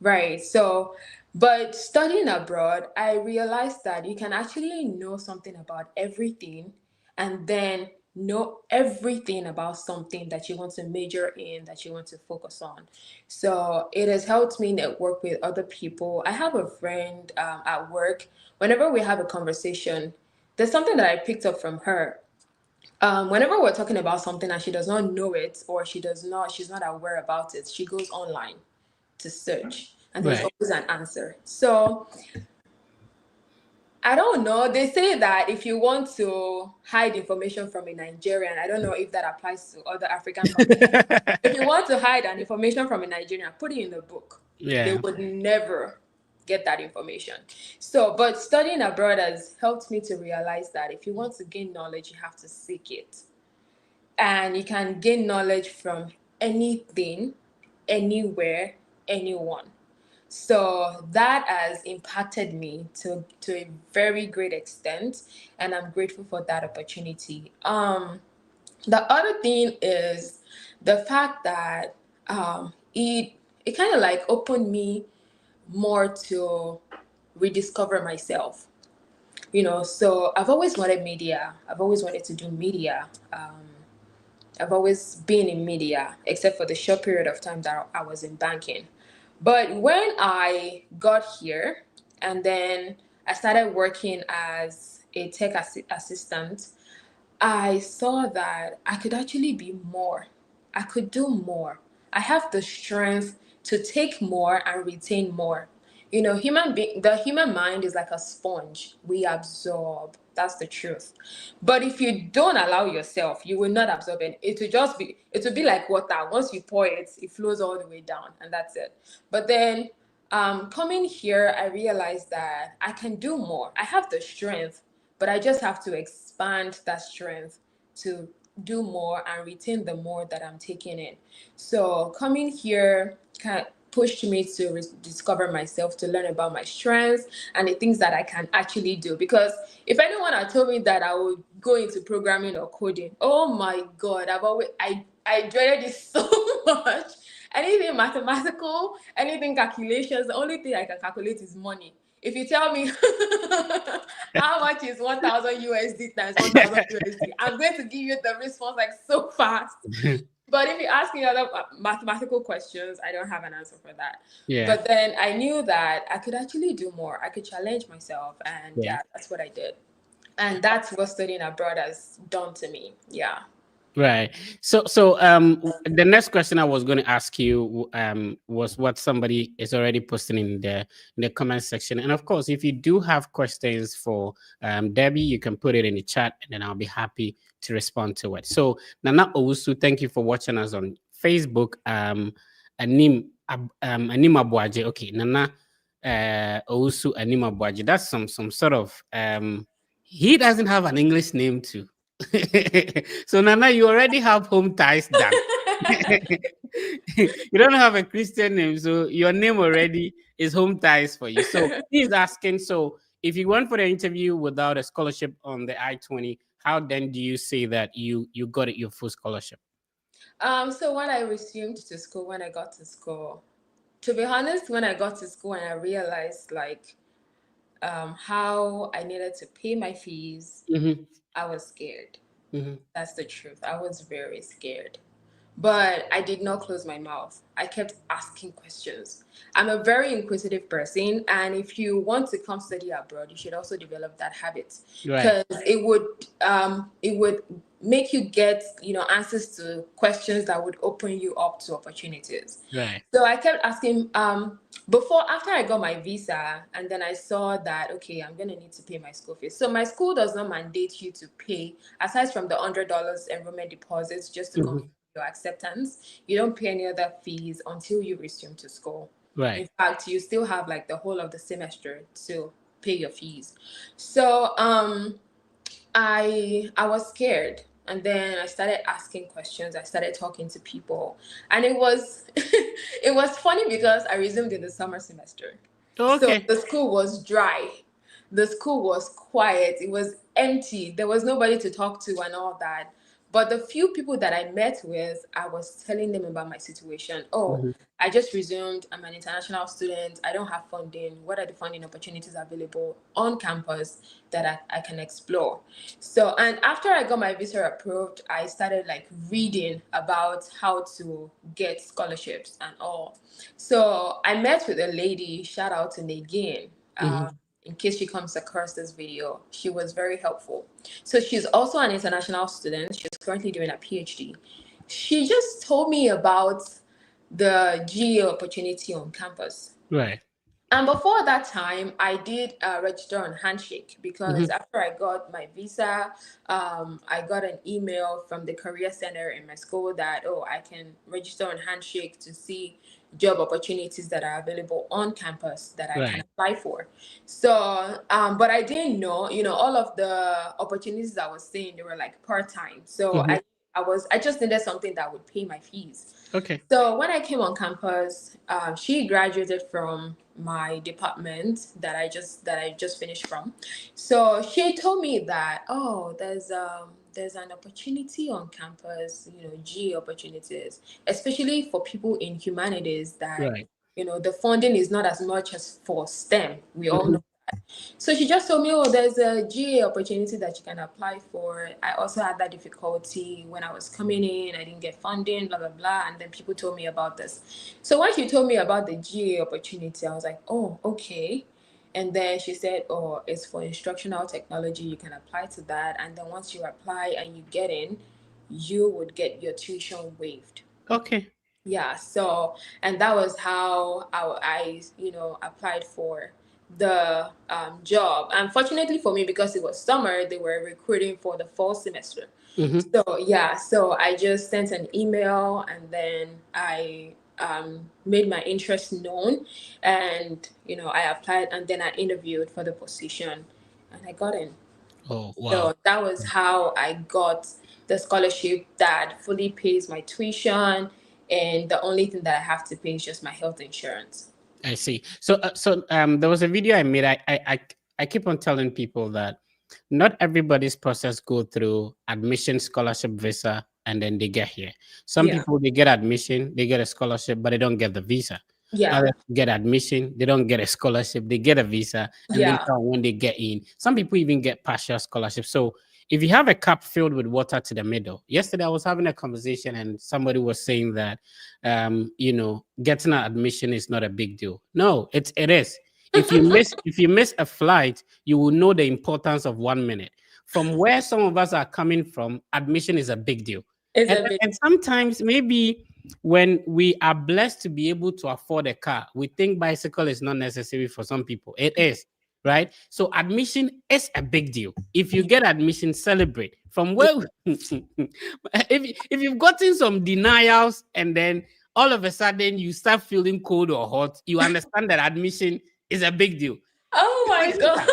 Right. So, but studying abroad, I realized that you can actually know something about everything and then know everything about something that you want to major in, that you want to focus on. So, it has helped me network with other people. I have a friend at work. Whenever we have a conversation, there's something that I picked up from her. Whenever we're talking about something and she does not know it, or she's not aware about it, she goes online to search, and there's Right. always an answer. So I don't know. They say that if you want to hide information from a Nigerian, I don't know if that applies to other African countries. If you want to hide an information from a Nigerian, put it in the book. They Yeah. would never get that information. So, but studying abroad has helped me to realize that if you want to gain knowledge, you have to seek it. And you can gain knowledge from anything, anywhere, anyone. So that has impacted me to a very great extent, and I'm grateful for that opportunity. The other thing is the fact that it kind of like opened me more to rediscover myself. So I've always wanted media. I've always wanted to do media. I've always been in media, except for the short period of time that I was in banking. But when I got here, and then I started working as a tech assistant, I saw that I could actually be more. I could do more. I have the strength to take more and retain more. The human mind is like a sponge. We absorb. That's the truth. But if you don't allow yourself, you will not absorb it. It will be like water. Once you pour it, it flows all the way down, and that's it. But then coming here, I realized that I can do more. I have the strength, but I just have to expand that strength to do more and retain the more that I'm taking in. So coming here kind of pushed me to discover myself, to learn about my strengths and the things that I can actually do. Because if anyone had told me that I would go into programming or coding, oh my God, I dreaded it so much. Anything mathematical, anything calculations, the only thing I can calculate is money. If you tell me how much is 1,000 USD times 1,000 USD, I'm going to give you the response like so fast. But if you ask me other mathematical questions, I don't have an answer for that. Yeah. But then I knew that I could actually do more. I could challenge myself. And yeah, that's what I did. And that's what studying abroad has done to me. Yeah. Right. So the next question I was going to ask you was what somebody is already posting in the comment section. And of course, if you do have questions for Debbie, you can put it in the chat and then I'll be happy to respond to it. So Nana Owusu, thank you for watching us on Facebook. Anim Abuaje. Okay, Nana Owusu Anim Abuaje. That's some sort of he doesn't have an English name too. So Nana, you already have home ties done. You don't have a Christian name, so your name already is home ties for you. So he's asking, so if you went for the interview without a scholarship on the I-20, how then do you say that you got it your full scholarship? So when I resumed to school, when I got to school, to be honest, when I got to school and I realized like how I needed to pay my fees, I was scared. That's the truth. I was very scared. But I did not close my mouth. I kept asking questions. I'm a very inquisitive person, and if you want to come study abroad, you should also develop that habit Right. because it would make you get answers to questions that would open you up to opportunities. Right. So I kept asking after I got my visa, and then I saw that okay, I'm gonna need to pay my school fees. So my school does not mandate you to pay aside from the $100 enrollment deposits just to confirm your acceptance. You don't pay any other fees until you resume to school. Right. In fact, you still have like the whole of the semester to pay your fees. So I was scared, and then I started asking questions. I started talking to people, and it was it was funny because I resumed in the summer semester. So Okay. the school was dry. The school was quiet. It was empty. There was nobody to talk to and all that. But the few people that I met with, I was telling them about my situation. Oh, I just resumed. I'm an international student. I don't have funding. What are the funding opportunities available on campus that I can explore? So, and after I got my visa approved, I started like reading about how to get scholarships and all. So I met with a lady, shout out to Nadine. In case she comes across this video, she was very helpful. So she's also an international student. She's currently doing a PhD. She just told me about the GA opportunity on campus. Right. And before that time, I did register on Handshake because after I got my visa, I got an email from the career center in my school that, oh, I can register on Handshake to see job opportunities that are available on campus that I can Right. apply for. So, but I didn't know, all of the opportunities I was seeing, they were like part-time. So I just needed something that would pay my fees. Okay. So when I came on campus, she graduated from my department that I just finished from. So she told me that there's an opportunity on campus, G opportunities, especially for people in humanities that Right. the funding is not as much as for STEM. We all know. So she just told me, oh, there's a GA opportunity that you can apply for. I also had that difficulty when I was coming in. I didn't get funding, blah, blah, blah. And then people told me about this. So when she told me about the GA opportunity, I was like, oh, okay. And then she said, oh, it's for instructional technology. You can apply to that. And then once you apply and you get in, you would get your tuition waived. Okay. Yeah, so and that was how applied for the job. Unfortunately for me, because it was summer, they were recruiting for the fall semester. So yeah, so I just sent an email and then I made my interest known, and I applied and then I interviewed for the position and I got in. Oh, wow. So that was how I got the scholarship that fully pays my tuition, and the only thing that I have to pay is just my health insurance. I see. So there was a video I made. I keep on telling people that not everybody's process go through admission, scholarship, visa, and then they get here. Some Yeah. people, they get admission, they get a scholarship, but they don't get the visa. Yeah. Others get admission, they don't get a scholarship, they get a visa, and then Yeah. when they get in, some people even get partial scholarship. So if you have a cup filled with water to the middle, yesterday I was having a conversation and somebody was saying that, getting an admission is not a big deal. No, it is. If you miss a flight, you will know the importance of 1 minute. From where some of us are coming from, admission is a big deal. It's And, a bit. and sometimes maybe when we are blessed to be able to afford a car, we think bicycle is not necessary for some people. It is, right? So admission is a big deal. If you get admission, celebrate. From where if you've gotten some denials and then all of a sudden you start feeling cold or hot, you understand that admission is a big deal. Oh My my god.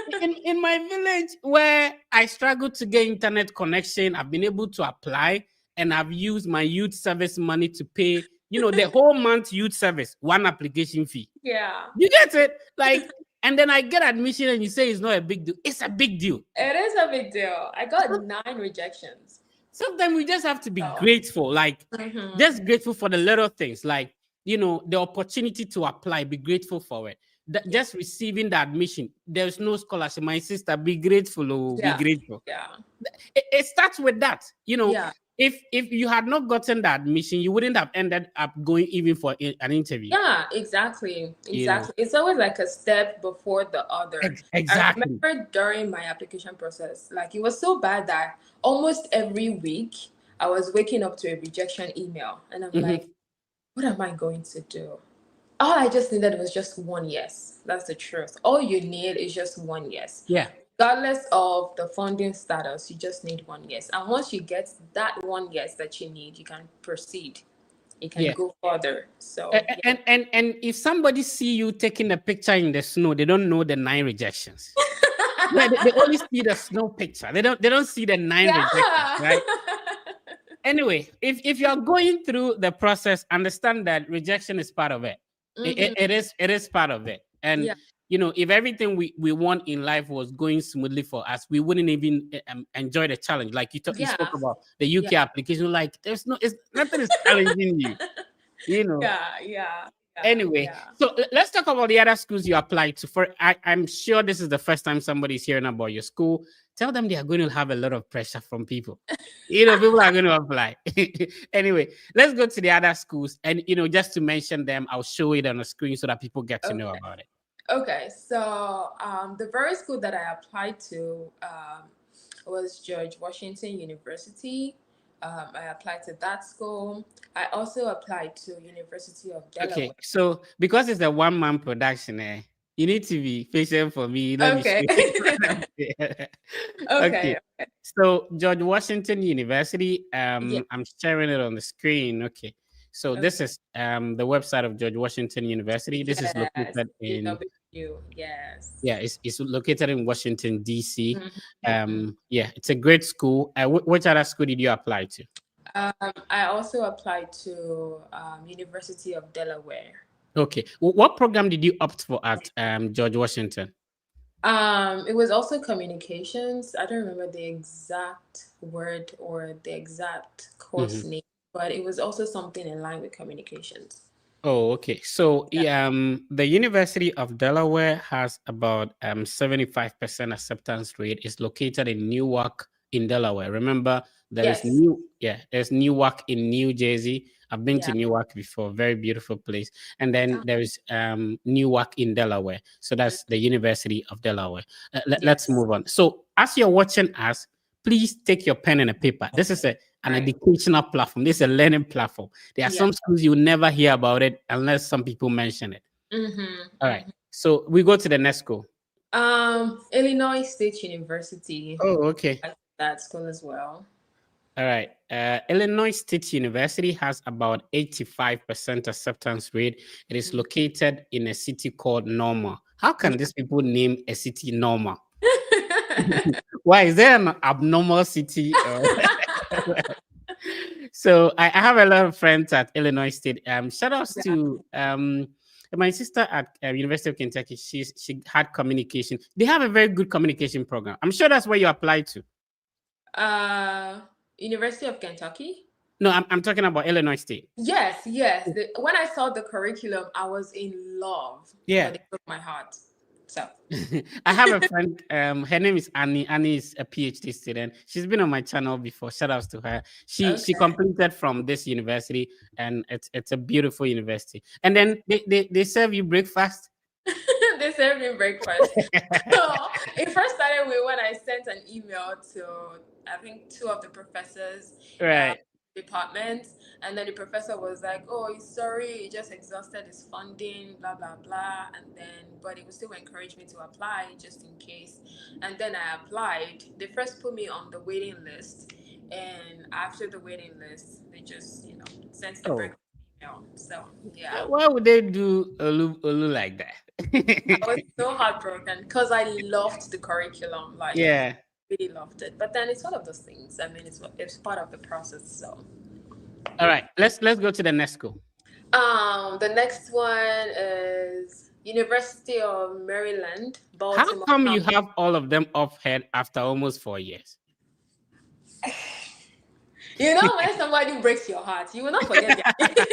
sister, in my village where I struggled to get internet connection, I've been able to apply and I've used my youth service money to pay, the whole month youth service, one application fee. Yeah. You get it? Like, and then I get admission and you say it's not a big deal. It's a big deal. It is a big deal. I got 9 rejections. Sometimes we just have to be So, grateful, like mhm. just grateful for the little things, like the opportunity to apply, be grateful for it. Just receiving the admission, there's no scholarship. My sister, be grateful, be Yeah. grateful. Yeah. It starts with that. Yeah. If you had not gotten the admission, you wouldn't have ended up going even for an interview. Yeah, exactly. Exactly. It's always like a step before the other. I Exactly. remember during my application process, like it was so bad that almost every week I was waking up to a rejection email and I'm like, what am I going to do? All I just needed was just one yes. That's the truth. All you need is just one yes. Yeah. Regardless of the funding status, you just need one yes. And once you get that one yes that you need, you can proceed. You can go further. So and if somebody see you taking a picture in the snow, they don't know the 9 rejections. Yeah, they only see the snow picture. They don't see the 9 rejections, right? Anyway, if you're going through the process, understand that rejection is part of it. It is part of it. And if everything we want in life was going smoothly for us, we wouldn't even enjoy the challenge. Like you spoke about the UK application. Like nothing is challenging you. Yeah. Anyway, so let's talk about the other schools you applied to. I'm sure this is the first time somebody's hearing about your school. Tell them they are going to have a lot of pressure from people. People are going to apply. Anyway, let's go to the other schools. And, just to mention them, I'll show it on the screen so that people get to know about it. Okay, so the very school that I applied to was George Washington University. I applied to that school. I also applied to University of Delaware. Okay, so because it's a one-man production, you need to be patient for me. Let me see. Okay. So George Washington University. I'm sharing it on the screen. Okay. So this is the website of George Washington University. This is located in Yeah, it's located in Washington, D.C. Yeah, it's a great school. Which other school did you apply to? I also applied to University of Delaware. Okay. What program did you opt for at George Washington? It was also communications. I don't remember the exact word or the exact course name, but it was also something in line with communications. Oh, okay. So the University of Delaware has about 75% acceptance rate. It's located in Newark in Delaware. Remember, there's Newark in New Jersey. I've been to Newark before, very beautiful place. And then there is Newark in Delaware. So that's the University of Delaware. Let's move on. So as you're watching us, please take your pen and a paper. This is an educational platform. This is a learning platform. There are some schools you never hear about it unless some people mention it. All right. So we go to the next school. Illinois State University. Oh, okay. That school as well. All right. Illinois State University has about 85% acceptance rate. It is located in a city called Norma. How can these people name a city Norma? Why is there an abnormal city? So I have a lot of friends at Illinois State. Shout outs Yeah. to my sister at University of Kentucky. She had communication. They have a very good communication program. I'm sure that's where you applied to. University of Kentucky. No, I'm talking about Illinois State. Yes, yes. When I saw the curriculum, I was in love. Yeah. But it broke my heart. So I have a friend. Her name is Annie. Annie is a PhD student. She's been on my channel before. Shout outs to her. She okay. completed from this university, and it's a beautiful university. And then they serve you breakfast. They served me breakfast. So it first started with when I sent an email to I think two of the professors. Right. Department, and then the professor was like, oh, he's sorry, he just exhausted his funding, blah blah blah, and then but he would still encourage me to apply just in case. And then I applied. They first put me on the waiting list, and after the waiting list they just sent the break email. So yeah, Why would they do Olu like that? I was so heartbroken because I loved the curriculum, like Yeah. really loved it. But then it's one of those things. I mean, it's part of the process. So All right, let's go to the next school. The next one is University of Maryland, Baltimore. How come you have all of them off head after almost 4 years? You know, when somebody breaks your heart, you will not forget their name.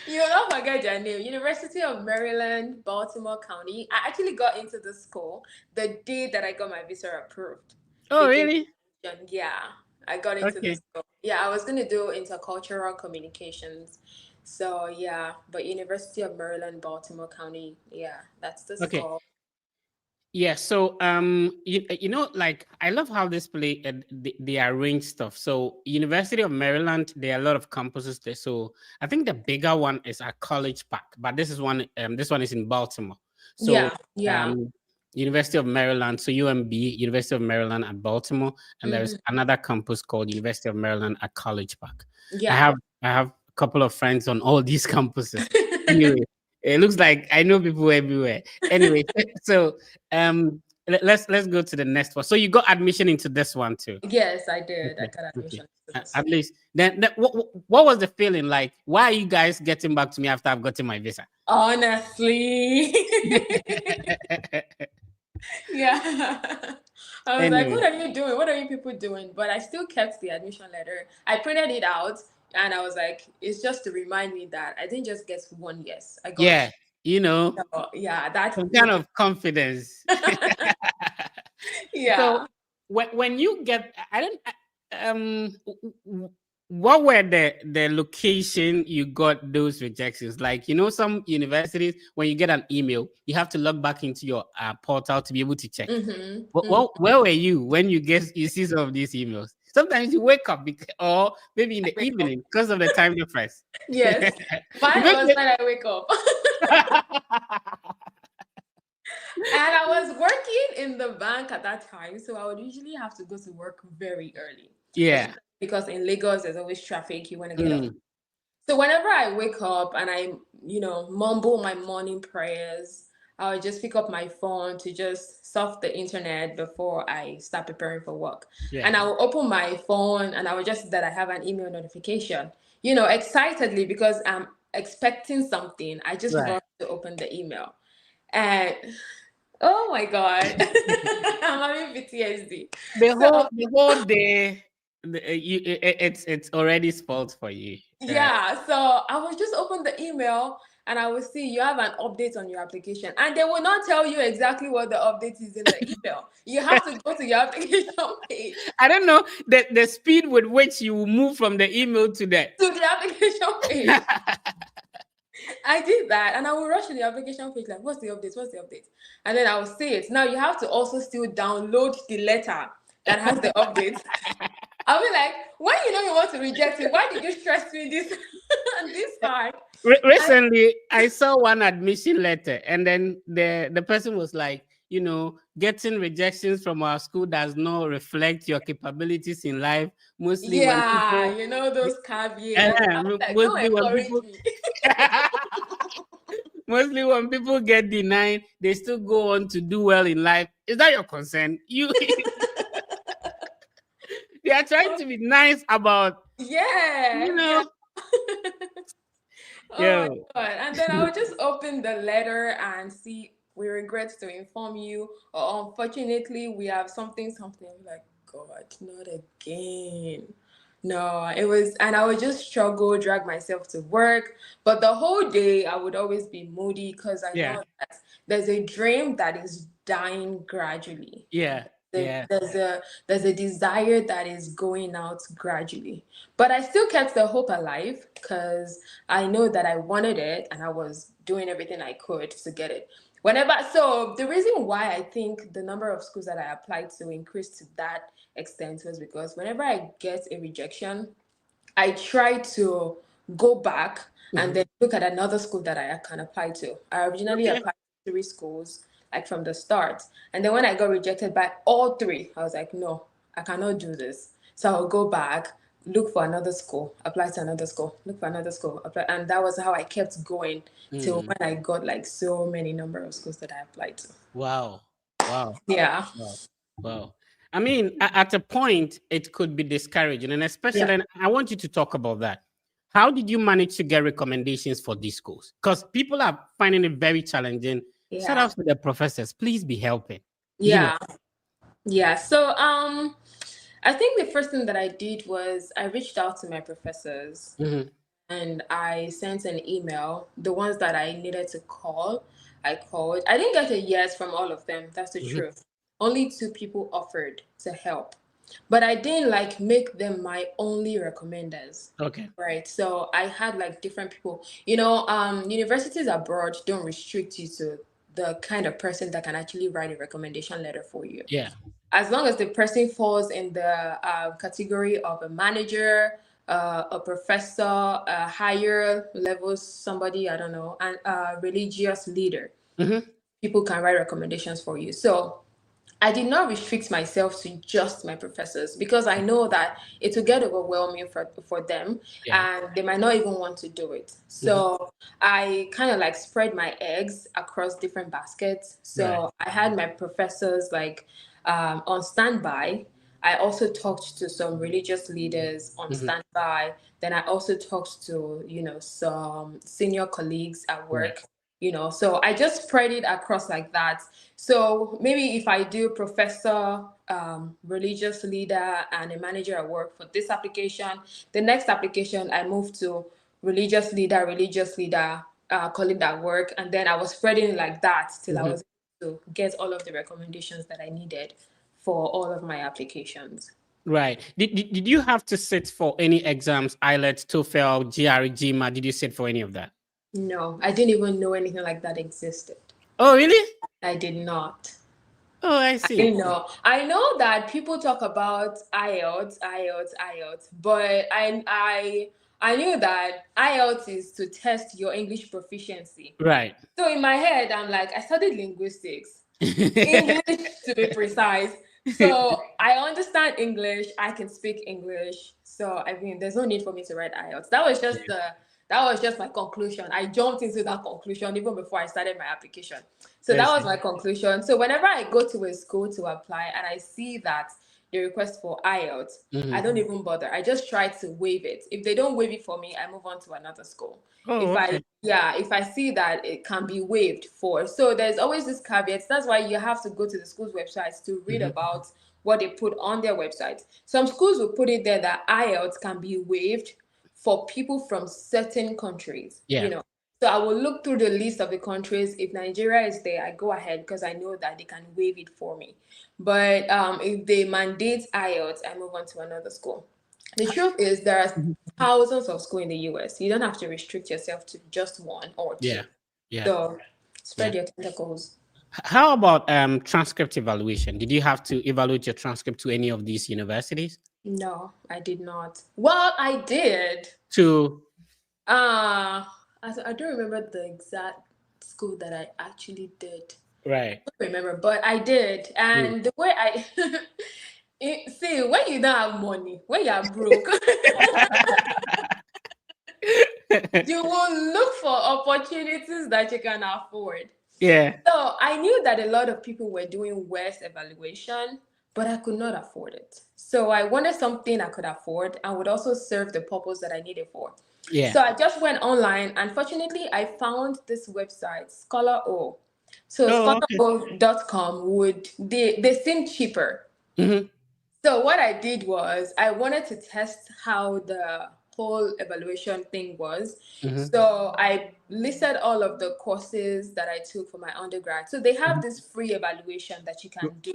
You will not forget their name. University of Maryland, Baltimore County. I actually got into the school the day that I got my visa approved. Oh, really? Yeah, I got into the school. Yeah, I was going to do intercultural communications. So, yeah, but University of Maryland, Baltimore County. Yeah, that's the school. Yeah, so you know, like I love how this play they arrange stuff. So University of Maryland, there are a lot of campuses there. So I think the bigger one is at College Park, but this one is in Baltimore. So University of Maryland, so UMB, University of Maryland at Baltimore, and there's another campus called University of Maryland at College Park. Yeah, I have a couple of friends on all these campuses. Anyway. It looks like I know people everywhere. Anyway, so let's go to the next one. So you got admission into this one too? Yes, I did. I got admission. At least then, what was the feeling like? Why are you guys getting back to me after I've gotten my visa? Honestly, yeah. I was like, what are you doing? What are you people doing? But I still kept the admission letter. I printed it out. And I was like, it's just to remind me that I didn't just get one yes. I got so, that's some kind of confidence. Yeah. So when you get, what were the location you got those rejections? Like, some universities, when you get an email, you have to log back into your portal to be able to check. Where were you when you see some of these emails? Sometimes you wake up or maybe in the evening because of the time difference. Yes. Mine was when I wake up. And I was working in the bank at that time. So I would usually have to go to work very early. Yeah. Because in Lagos, there's always traffic. You want to get up. So whenever I wake up and I, mumble my morning prayers, I would just pick up my phone to just surf the internet before I start preparing for work. Yeah. And I will open my phone and I will just see that I have an email notification, excitedly because I'm expecting something. I just want to open the email. And oh my God, I'm having PTSD. The whole day, it's already spoiled for you. Yeah. So I will just open the email. And I will see you have an update on your application. And they will not tell you exactly what the update is in the email. You have to go to your application page. I don't know the speed with which you will move from the email to the application page. I did that. And I will rush to the application page like, what's the update? What's the update? And then I will see it. Now you have to also still download the letter that has the update. I'll be like, when you want to reject it, why did you stress me this hard? Recently, I saw one admission letter, and then the person was like, getting rejections from our school does not reflect your capabilities in life. Mostly, those caveats. mostly when people get denied, they still go on to do well in life. Is that your concern? They are trying to be nice about, you Yeah, yeah. know. Oh my Yo. God. And then I would just open the letter and see, we regret to inform you, or unfortunately, we have something. I'm like, God, not again. No, it was, and I would just struggle, drag myself to work. But the whole day, I would always be moody because I Yeah. know that there's a dream that is dying gradually. Yeah. Yeah. There's a desire that is going out gradually, but I still kept the hope alive because I know that I wanted it and I was doing everything I could to get it. So the reason why I think the number of schools that I applied to increased to that extent was because whenever I get a rejection, I try to go back and Mhm. then look at another school that I can apply to. I originally Okay. applied to 3 schools, like from the start. And then when I got rejected by all 3, I was like, no, I cannot do this. So I'll go back, look for another school, apply to another school, look for another school, apply. And that was how I kept going till Mm. when I got like so many number of schools that I applied to. Wow. Wow. Yeah. Wow. Wow. I mean, at a point, it could be discouraging. And Yeah. especially, and I want you to talk about that. How did you manage to get recommendations for these schools? Because people are finding it very challenging. Shout Yeah. out to the professors. Please be helping. You know. Yeah. Yeah. So I think the first thing that I did was I reached out to my professors Mhm. and I sent an email. The ones that I needed to call, I called. I didn't get a yes from all of them. That's the Mhm. truth. Only 2 people offered to help. But I didn't like make them my only recommenders. Okay. Right. So I had like different people. Universities abroad don't restrict you to the kind of person that can actually write a recommendation letter for you, Yeah. as long as the person falls in the category of a manager, a professor, a higher level somebody, I don't know, and a religious leader, Mhm. people can write recommendations for you. So I did not restrict myself to just my professors because I know that it will get overwhelming for them Yeah. and they might not even want to do it. Mhm. So I kind of like spread my eggs across different baskets. Right. So I had my professors like on standby. I also talked to some religious leaders on Mhm. standby. Then I also talked to, some senior colleagues at Right. work, so I just spread it across like that. So maybe if I do professor, religious leader, and a manager at work for this application, the next application I move to religious leader, colleague at work, and then I was spreading it like that till I Mhm. was able to get all of the recommendations that I needed for all of my applications. Right. Did you have to sit for any exams, IELTS, TOEFL, GRE, GMAT? Did you sit for any of that? No, I didn't even know anything like that existed. Oh, really? I did not. Oh, I I see. know. I know that people talk about IELTS, but I knew that IELTS is to test your English proficiency. Right. So in my head, I'm like, I studied linguistics, English to be precise. So I understand English. I can speak English. So I mean, there's no need for me to write IELTS. That was just my conclusion. I jumped into that conclusion even before I started my application. So I that was see. my conclusion. So whenever I go to a school to apply and I see that they request for IELTS, I Mhm. don't even bother. I just try to waive it. If they don't waive it for me, I move on to another school. Oh, If I okay. yeah, if I see that it can be waived for. So there's always this caveat. That's why you have to go to the school's websites to read Mhm. about what they put on their website. Some schools will put it there that IELTS can be waived for people from certain countries, Yeah. So I will look through the list of the countries. If Nigeria is there, I go ahead because I know that they can waive it for me. But if they mandate IELTS, I move on to another school. The truth is, there are Mhm. thousands of schools in the US. You don't have to restrict yourself to just one or two. Yeah. Yeah. So Yeah. spread your tentacles. How about transcript evaluation? Did you have to evaluate your transcript to any of these universities? No, I did not. Well, I did. To Uh, I don't remember the exact school that I actually did. right. I don't remember, but I did. Mm. And the way I see, when you don't have money, when you're broke, You will look for opportunities that you can afford. Yeah. So I knew that a lot of people were doing worse evaluation, but I could not afford it. So I wanted something I could afford and would also serve the purpose that I needed for. Yeah. So I just went online. Unfortunately, I found this website, Scholar O. So Oh, okay. scholaro.com they seem cheaper. Mm-hmm. So what I did was I wanted to test how the whole evaluation thing was. Mm-hmm. So I listed all of the courses that I took for my undergrad. So they have this free evaluation that you can do.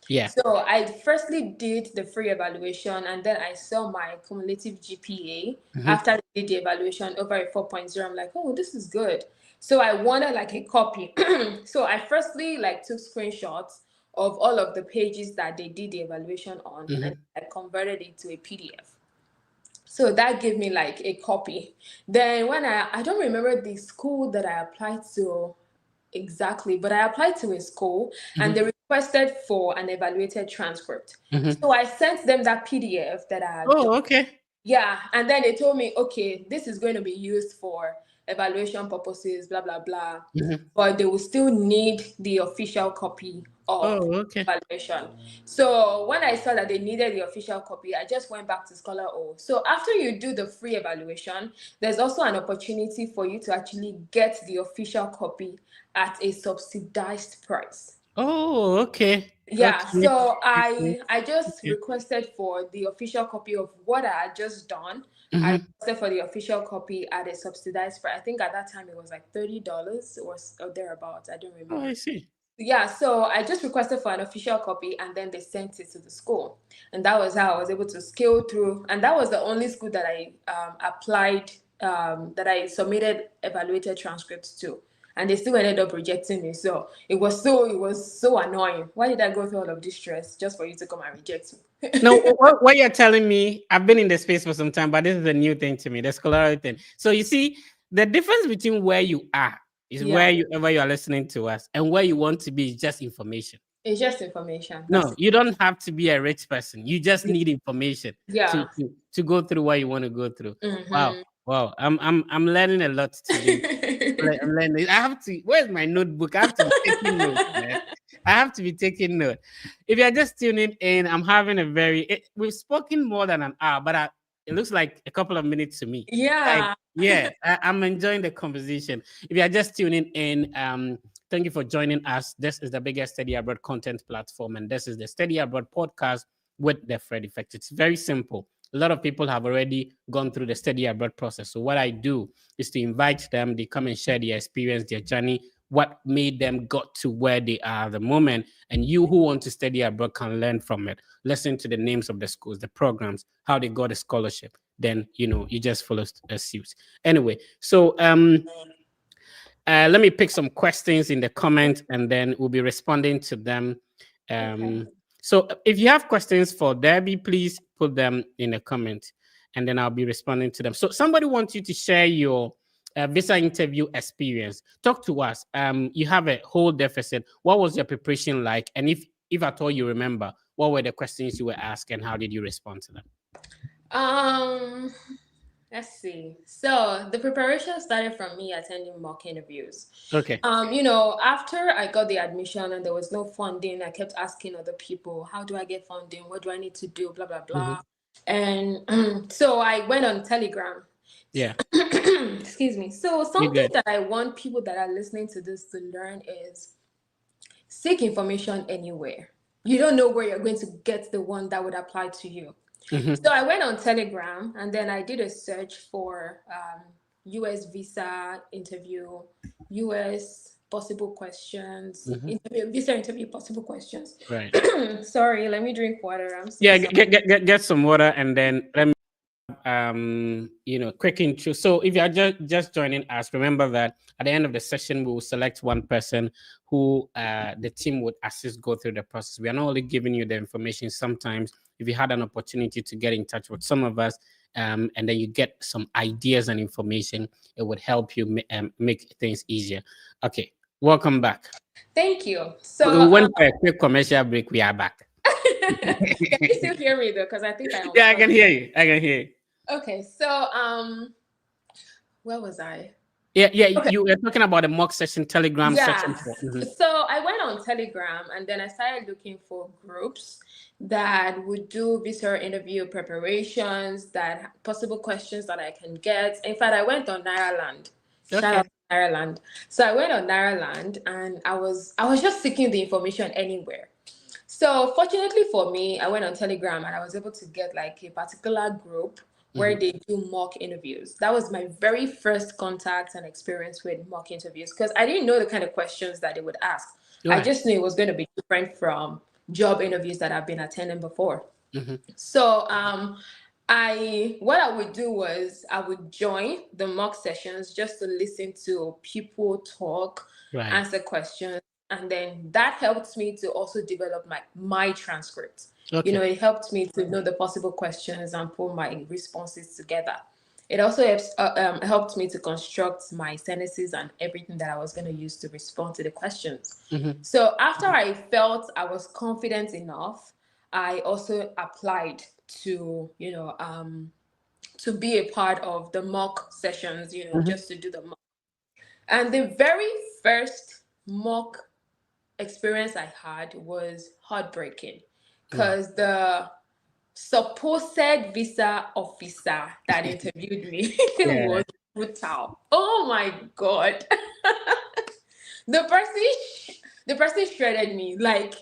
Yeah. So I firstly did the free evaluation and then I saw my cumulative GPA Mm-hmm. after I did the evaluation over a 4.0. I'm like, oh, this is good. So I wanted like a copy. So I firstly like took screenshots of all of the pages that they did the evaluation on and Mm-hmm. I converted it to a PDF. So that gave me like a copy. Then when I don't remember the school that I applied to exactly, but I applied to a school and Mm-hmm. they requested for an evaluated transcript. Mm-hmm. So I sent them that PDF that I had done. Oh, okay. Yeah, and then they told me, okay, this is going to be used for evaluation purposes, blah blah blah, Mm-hmm. but they will still need the official copy of Oh, okay. evaluation. So when I saw that they needed the official copy, I just went back to Scholar O. So after you do the free evaluation, there's also an opportunity for you to actually get the official copy at a subsidized price. Oh, okay. Yeah, Okay. so Okay. I just Okay. requested for the official copy of what I had just done. I Mm-hmm. requested for the official copy at a subsidized price. I think at that time it was like $30 or thereabouts. I don't Oh, I remember. see. Yeah, so I just requested for an official copy and then they sent it to the school. And that was how I was able to scale through. And that was the only school that I applied, that I submitted evaluated transcripts to. And they still ended up rejecting me. So it was so annoying. Why did I go through all of this stress just for you to come and reject me? No, what you're telling me, I've been in the space for some time, but this is a new thing to me, the scholarly thing. So you see, the difference between where you are is Yeah, wherever you are listening to us, and where you want to be is just information. it's just information. No, That's you don't have to be a rich person. You just need information to yeah. to go through what you want to go through. Wow, Mm-hmm. wow. I'm learning a lot today. I'm learning. I have to. Where's my notebook? I have to be taking notes, man. I have to be taking note. If you're just tuning in, I'm having a we've spoken more than an hour, but it looks like a couple of minutes to me. Like, Yeah. yeah, I'm enjoying the conversation. If you're just tuning in, thank you for joining us. This is the biggest Study Abroad content platform, and this is the Study Abroad podcast with the Fred Effect. It's very simple. A lot of people have already gone through the Study Abroad process. So what I do is to invite them. They come and share their experience, their journey, what made them got to where they are at the moment. And you who want to study abroad can learn from it. Listen to the names of the schools, the programs, how they got a scholarship. Then you just follow suit. Anyway, so let me pick some questions in the comments and then we'll be responding to them. Okay. So if you have questions for Debbie, please put them in the comment and then I'll be responding to them. So somebody wants you to share your visa interview experience. Talk to us. You have a whole deficit. What was your preparation like? And if at all you remember, what were the questions you were asked and how did you respond to them? Um, let's see. So the preparation started from me attending mock interviews. Okay. After I got the admission and there was no funding, I kept asking other people, how do I get funding? What do I need to do? Blah, blah, Mm-hmm. blah. And so I went on Telegram. Yeah. Excuse me. So You something good. that I want people that are listening to this to learn is seek information anywhere. You don't know where you're going to get the one that would apply to you. Mm-hmm. So I went on Telegram and then I did a search for US visa interview, US possible questions, visa interview possible questions. Right. Sorry, let me drink water. I'm so Yeah, sorry. get some water and then let me quick intro. So if you are just joining us, remember that at the end of the session we will select one person who the team would assist go through the process. We are not only giving you the information. Sometimes if you had an opportunity to get in touch with some of us and then you get some ideas and information, it would help you make things easier. Okay, welcome back. Thank you. We So went for a quick commercial break. We are back. can you still hear me though? Because I think I Yeah, I can hear you. I can hear you. Okay, so Where was I? Yeah, yeah. Okay. You were talking about the mock session, Telegram Yeah. session. Mhm. So I went on Telegram and then I started looking for groups that would do visual interview preparations, that possible questions that I can get. In fact, I went on Nairaland. Shout Okay. out to Nairaland. So I went on Nairaland and I was just seeking the information anywhere. So fortunately for me, I went on Telegram and I was able to get like a particular group where Mhm. they do mock interviews. That was my very first contact and experience with mock interviews because I didn't know the kind of questions that they would ask. I Right. just knew it was going to be different from job interviews that I've been attending before. Mhm. So I what I would do was I would join the mock sessions just to listen to people talk, Right. answer questions, and then that helped me to also develop my transcript. You Okay. know, it helped me to know the possible questions and pull my responses together. It also helped me to construct my sentences and everything that I was going to use to respond to the questions. Mhm. So after I felt I was confident enough, I also applied to, to be a part of the mock sessions, Mhm. just to do the mock. And the very first mock experience I had was heartbreaking Wow. because the supposed visa officer that interviewed me Yeah. was brutal. Oh my God. The person shredded me. Like,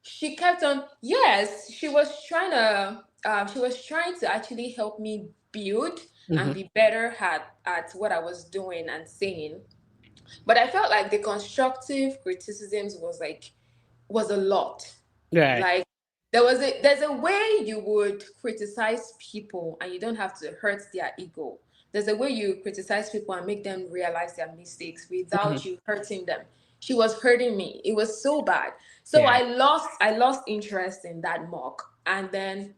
she kept on, yes, she was trying to actually help me build and Mhm. be better at what I was doing and saying. But I felt like the constructive criticisms was a lot. Right. Like, there's a way you would criticize people and you don't have to hurt their ego. There's a way you criticize people and make them realize their mistakes Mhm. without you hurting them. She was hurting me. It was so bad. So Yeah. I lost interest in that mock. And then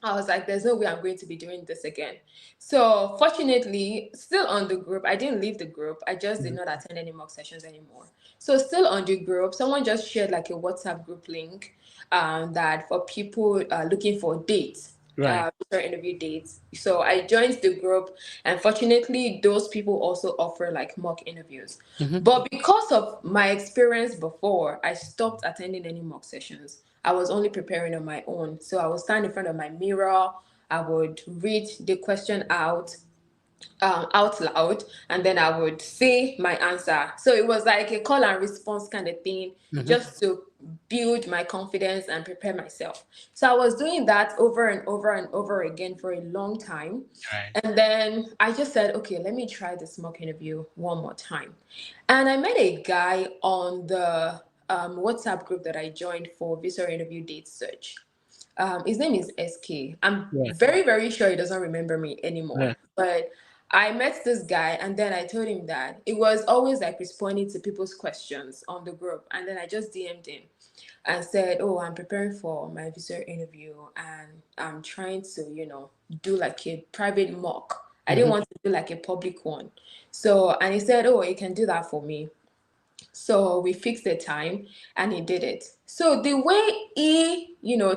I was like, there's no way I'm going to be doing this again. So fortunately, still on the group, I didn't leave the group. I just did Mhm. not attend any mock sessions anymore. So still on the group, someone just shared like a WhatsApp group link, that for people looking for dates, Right. for interview dates. So I joined the group, and fortunately, those people also offer like mock interviews. Mhm. But because of my experience before, I stopped attending any mock sessions. I was only preparing on my own. So I would stand in front of my mirror. I would read the question out loud, and then I would say my answer. So it was like a call and response kind of thing, Mhm. just to build my confidence and prepare myself. So I was doing that over and over and over again for a long time. Right. And then I just said, okay, let me try this mock interview one more time. And I met a guy on the WhatsApp group that I joined for visa interview date search. His name is SK. I'm Yeah. very, very sure he doesn't remember me Yeah. anymore. But I met this guy and then I told him that it was always like responding to people's questions on the group. And then I just DM'd him and said, oh, I'm preparing for my visa interview and I'm trying to, do like a private mock. I didn't Mhm. want to do like a public one. So, and he said, oh, you can do that for me. So we fixed the time and he did it. So the way he,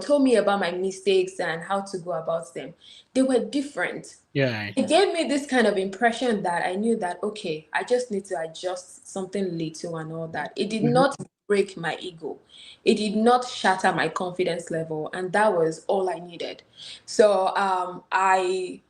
told me about my mistakes and how to go about them, they were different. Yeah. It gave me this kind of impression that I knew that, okay, I just need to adjust something little and all that. It did Mhm. not break my ego. It did not shatter my confidence level. And that was all I needed. So I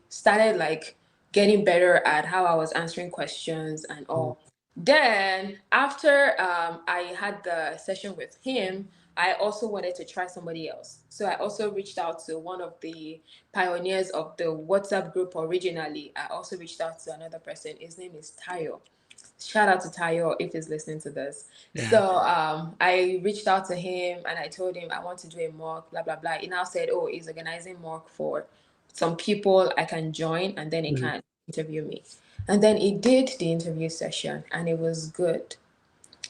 started like getting better at how I was answering questions and Mhm. all. Then after I had the session with him, I also wanted to try somebody else. So I also reached out to one of the pioneers of the WhatsApp group originally. I also reached out to another person. His name is Tayo. Shout out to Tayo if he's listening to this. Yeah. So I reached out to him and I told him I want to do a mock, blah, blah, blah. He now said, oh, he's organizing mock for some people I can join and then he Mhm. can interview me. And then he did the interview session and it was good.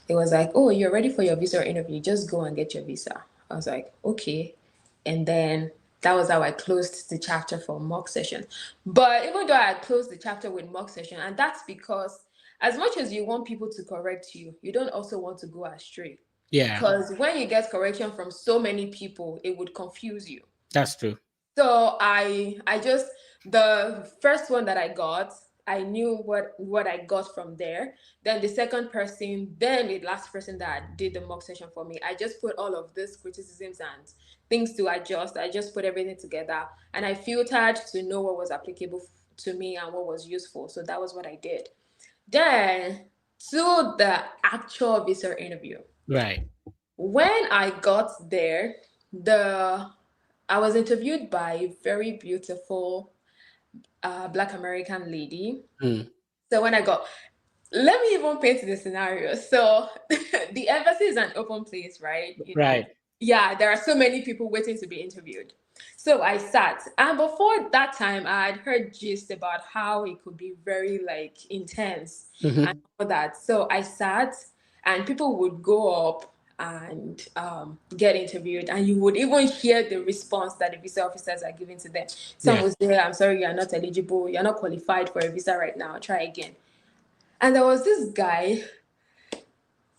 It was like, oh, you're ready for your visa interview. Just go and get your visa. I was like, okay. And then that was how I closed the chapter for mock session. But even though I had closed the chapter with mock session, and that's because as much as you want people to correct you, you don't also want to go astray. Yeah. Because when you get correction from so many people, it would confuse you. That's true. So I just the first one that I got, I knew what I got from there. Then the second person, then the last person that did the mock session for me, I just put all of these criticisms and things to adjust. I just put everything together and I filtered to know what was applicable to me and what was useful. So that was what I did. Then to the actual visa interview. Right. When I got there, the I was interviewed by a very beautiful Black American lady. Mm. So when I got, let me even paint the scenario. So the embassy is an open place, right? Right. Yeah, there are so many people waiting to be interviewed. So I sat, and before that time, I had heard gist about how it could be very like intense and Mm-hmm. all that. So I sat, and people would go up and get interviewed, and you would even hear the response that the visa officers are giving to them. Some Yeah. would say, "I'm sorry, you're not eligible. You're not qualified for a visa right now. Try again." And there was this guy,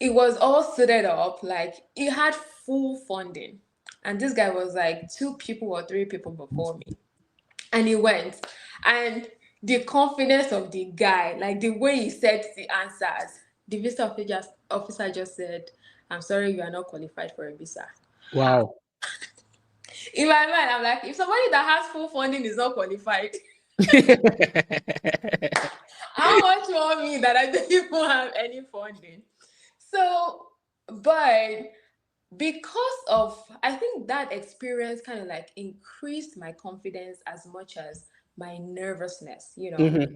it was all suited up, like he had full funding. And this guy was like 2 people or 3 people before me. And he went. And the confidence of the guy, like the way he said the answers, the officer just said, "I'm sorry, you are not qualified for a visa." How? Wow. In my mind, I'm like, if somebody that has full funding is not qualified, how much more me that I don't even have any funding? So, but because of, I think that experience kind of like increased my confidence as much as my nervousness. Mm-hmm.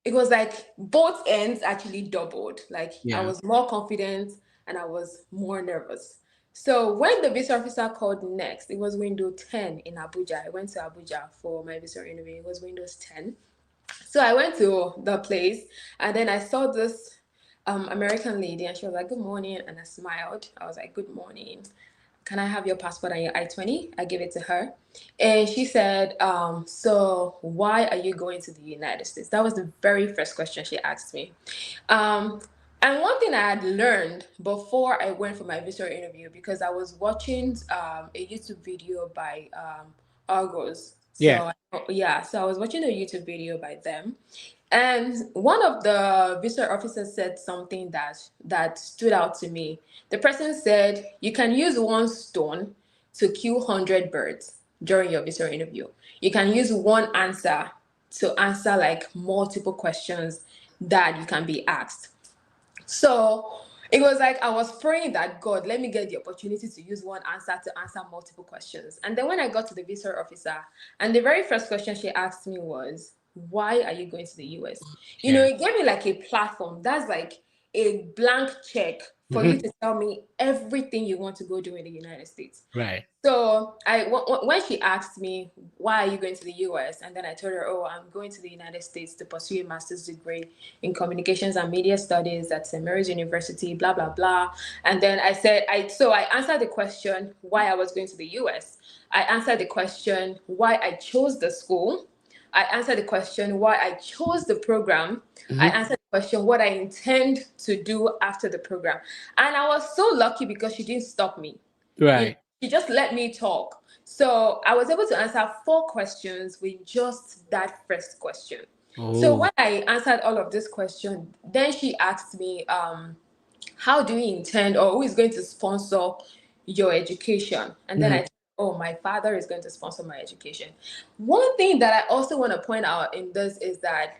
It was like both ends actually doubled. Like I Yeah. was more confident and I was more nervous. So when the visa officer called next, it was window 10 in Abuja. I went to Abuja for my visa interview. It was Windows 10. So I went to the place and then I saw this American lady and she was like, "Good morning." And I smiled. I was like, "Good morning. Can I have your passport and your I-20?" I gave it to her. And she said, "So why are you going to the United States?" That was the very first question she asked me. Um, and one thing I had learned before I went for my visa interview, because I was watching a YouTube video by Argos. Yeah. So yeah, so I was watching a YouTube video by them, and one of the visa officers said something that stood out to me. The person said, "You can use one stone to kill 100 birds during your visa interview. You can use one answer to answer like multiple questions that you can be asked." So it was like I was praying that, God, let me get the opportunity to use one answer to answer multiple questions. And then when I got to the visa officer, and the very first question she asked me was, "Why are you going to the US?" Yeah. It gave me like a platform. That's like a blank check for you Mm-hmm. to tell me everything you want to go do in the United States. Right. So when she asked me, "Why are you going to the US?" and then I told her, "Oh, I'm going to the United States to pursue a master's degree in communications and media studies at St. Mary's University, blah blah blah." And then I said, I answered the question why I was going to the US. I answered the question why I chose the school. I answered the question why I chose the program. I Mm-hmm. answered the question what I intend to do after the program. And I was so lucky because she didn't stop me. You know, Right. she just let me talk. So I was able to answer 4 questions with just that first question. So Oh. when I answered all of this question, then she asked me, "How do you intend, or who is going to sponsor your education?" And then I Mm-hmm. told her, "Oh, my father is going to sponsor my education." One thing that I also want to point out in this is that,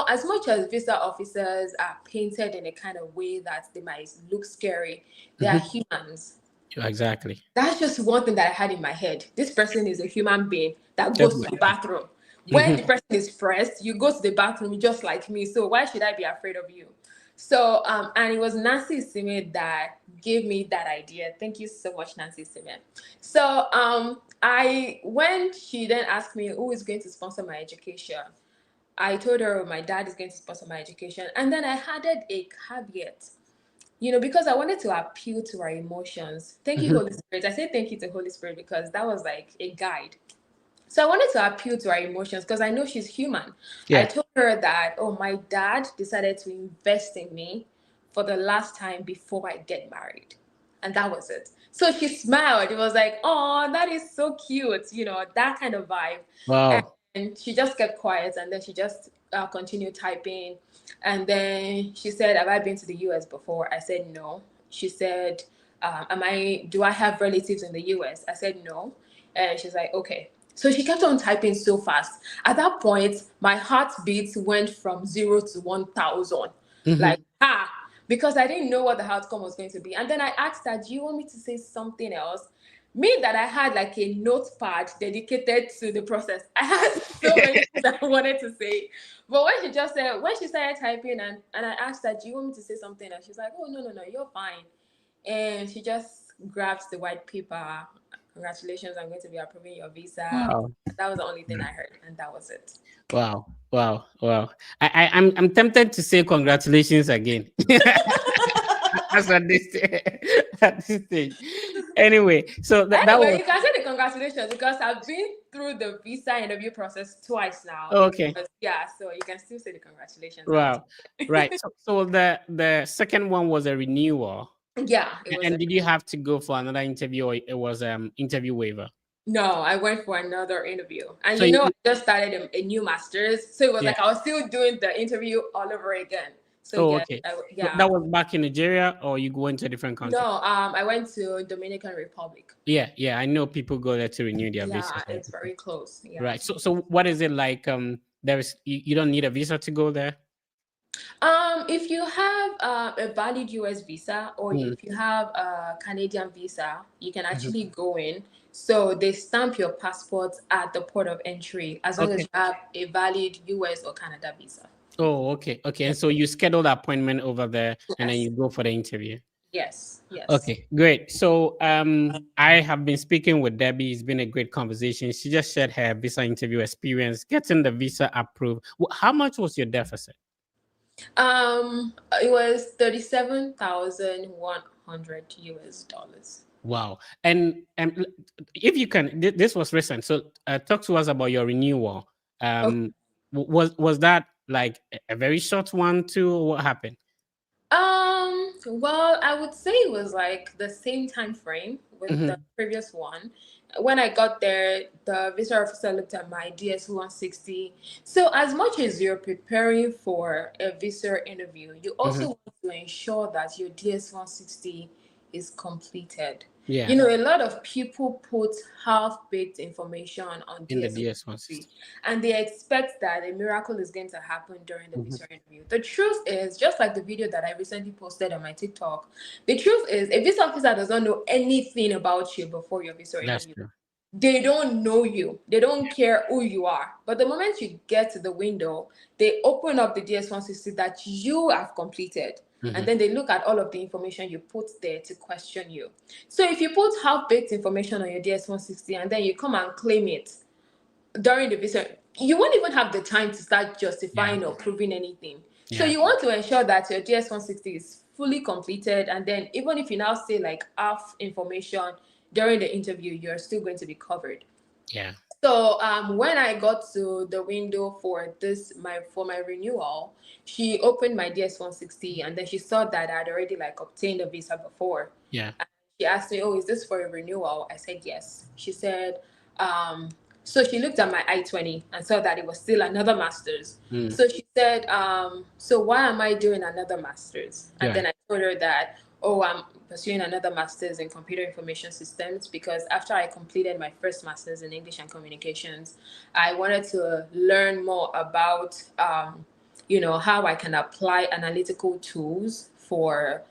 as much as visa officers are painted in a kind of way that they might look scary, they are Mm-hmm. humans. Exactly. That's just one thing that I had in my head. This person is a human being that goes to the Definitely. bathroom. When the Mm-hmm. person is pressed, you go to the bathroom just like me. So why should I be afraid of you? So, and it was Nancy Simon that gave me that idea. Thank you so much, Nancy Simon. So, when she then asked me who is going to sponsor my education, I told her my dad is going to sponsor my education. And then I added a caveat, because I wanted to appeal to our emotions. Thank you, Mm-hmm. Holy Spirit. I say thank you to Holy Spirit because that was like a guide. So I wanted to appeal to our emotions because I know she's human. I Yeah. told her that, oh, my dad decided to invest in me for the last time before I get married. And that was it. So she smiled. It was like, oh, that is so cute, that kind of vibe. And Wow. then she just kept quiet, and then she just continued typing. And then she said, "Have I been to the US before?" I said no. She said, do I have relatives in the US? I said no. And she's like, okay. So she kept on typing so fast. At that point, my heartbeat went from 0 to 1,000. Mhm. Like, because I didn't know what the outcome was going to be. And then I asked her, do you want me to say something else? Me, that I had like a notepad dedicated to the process. I had so many things I wanted to say. But when she started typing, and I asked her, do you want me to say something else? She's like, oh, no, you're fine. And she just grabs the white paper. Congratulations, I'm going to be approving your visa. Wow. That was the only thing I heard, and that was it. Wow. Wow. Wow. I'm tempted to say congratulations again. That's at this at this stage. Anyway, so that Anyway, was you can say the congratulations because I've been through the visa interview process twice now. okay. Yeah, so you can still say the congratulations. Wow. Right. So the second one was a renewal. Yeah, it was And did you have to go for another interview, or it was interview waiver? no, I went for another interview. And So I just started a new master's. So it was yeah. like I was still doing the interview all over again. So Oh, yeah, okay. yeah. That was back in Nigeria, or you go into a different country? No, I went to Dominican Republic. Yeah. I know people go there to renew their Yeah, visas. it's very close. Yeah. Right. So what is it like? You don't need a visa to go there. If you have a valid US visa, or Mm. if you have a Canadian visa, you can Mhm. actually go in. So they stamp your passport at the port of entry as long as Okay. you have a valid US or Canada visa. Oh, okay. And so you schedule the appointment over there, and then Yes, you go for the interview. yes. Okay, great. So I have been speaking with Debbie. It's been a great conversation. She just shared her visa interview experience, getting the visa approved. How much was your deficit? It was 37,100 US dollars. Wow. And if you can, this was recent. So talk to us about your renewal. Was that like a very short one too? Or what happened? Well, I would say it was like the same time frame with the Mhm. previous one. When I got there, the visa officer looked at my DS 160. So, as much as you're preparing for a visa interview, you also Mhm. want to ensure that your DS 160 is completed. Yeah, A lot of people put half-baked information on in the DS DS 160, 160. and they expect that a miracle is going to happen during the Mhm. visa interview. The truth is, just like the video that I recently posted on my TikTok, the truth is, a visa officer does not know anything about you before your visa That's interview. true. They don't know you. They don't care who you are. But the moment you get to the window, they open up the DS-160 that you have completed. And Mhm. then they look at all of the information you put there to question you. So if you put half-baked information on your DS-160 and then you come and claim it during the visa, you won't even have the time to start Yeah, justifying or proving anything. So yeah, you want to ensure that your DS-160 is fully completed, and then even if you now say like half information during the interview, you're still going to be covered. yeah, So when I got to the window for my renewal, she opened my DS-160, and then she saw that I'd already like obtained a visa before. yeah. She asked me, "Oh, is this for a renewal?" I said yes. She said, so she looked at my I-20 and saw that it was still another master's. Mm. So she said, so why am I doing another master's? And Yeah, then I told her that, oh, I'm pursuing another master's in computer information systems because after I completed my first master's in English and communications, I wanted to learn more about, how I can apply analytical tools for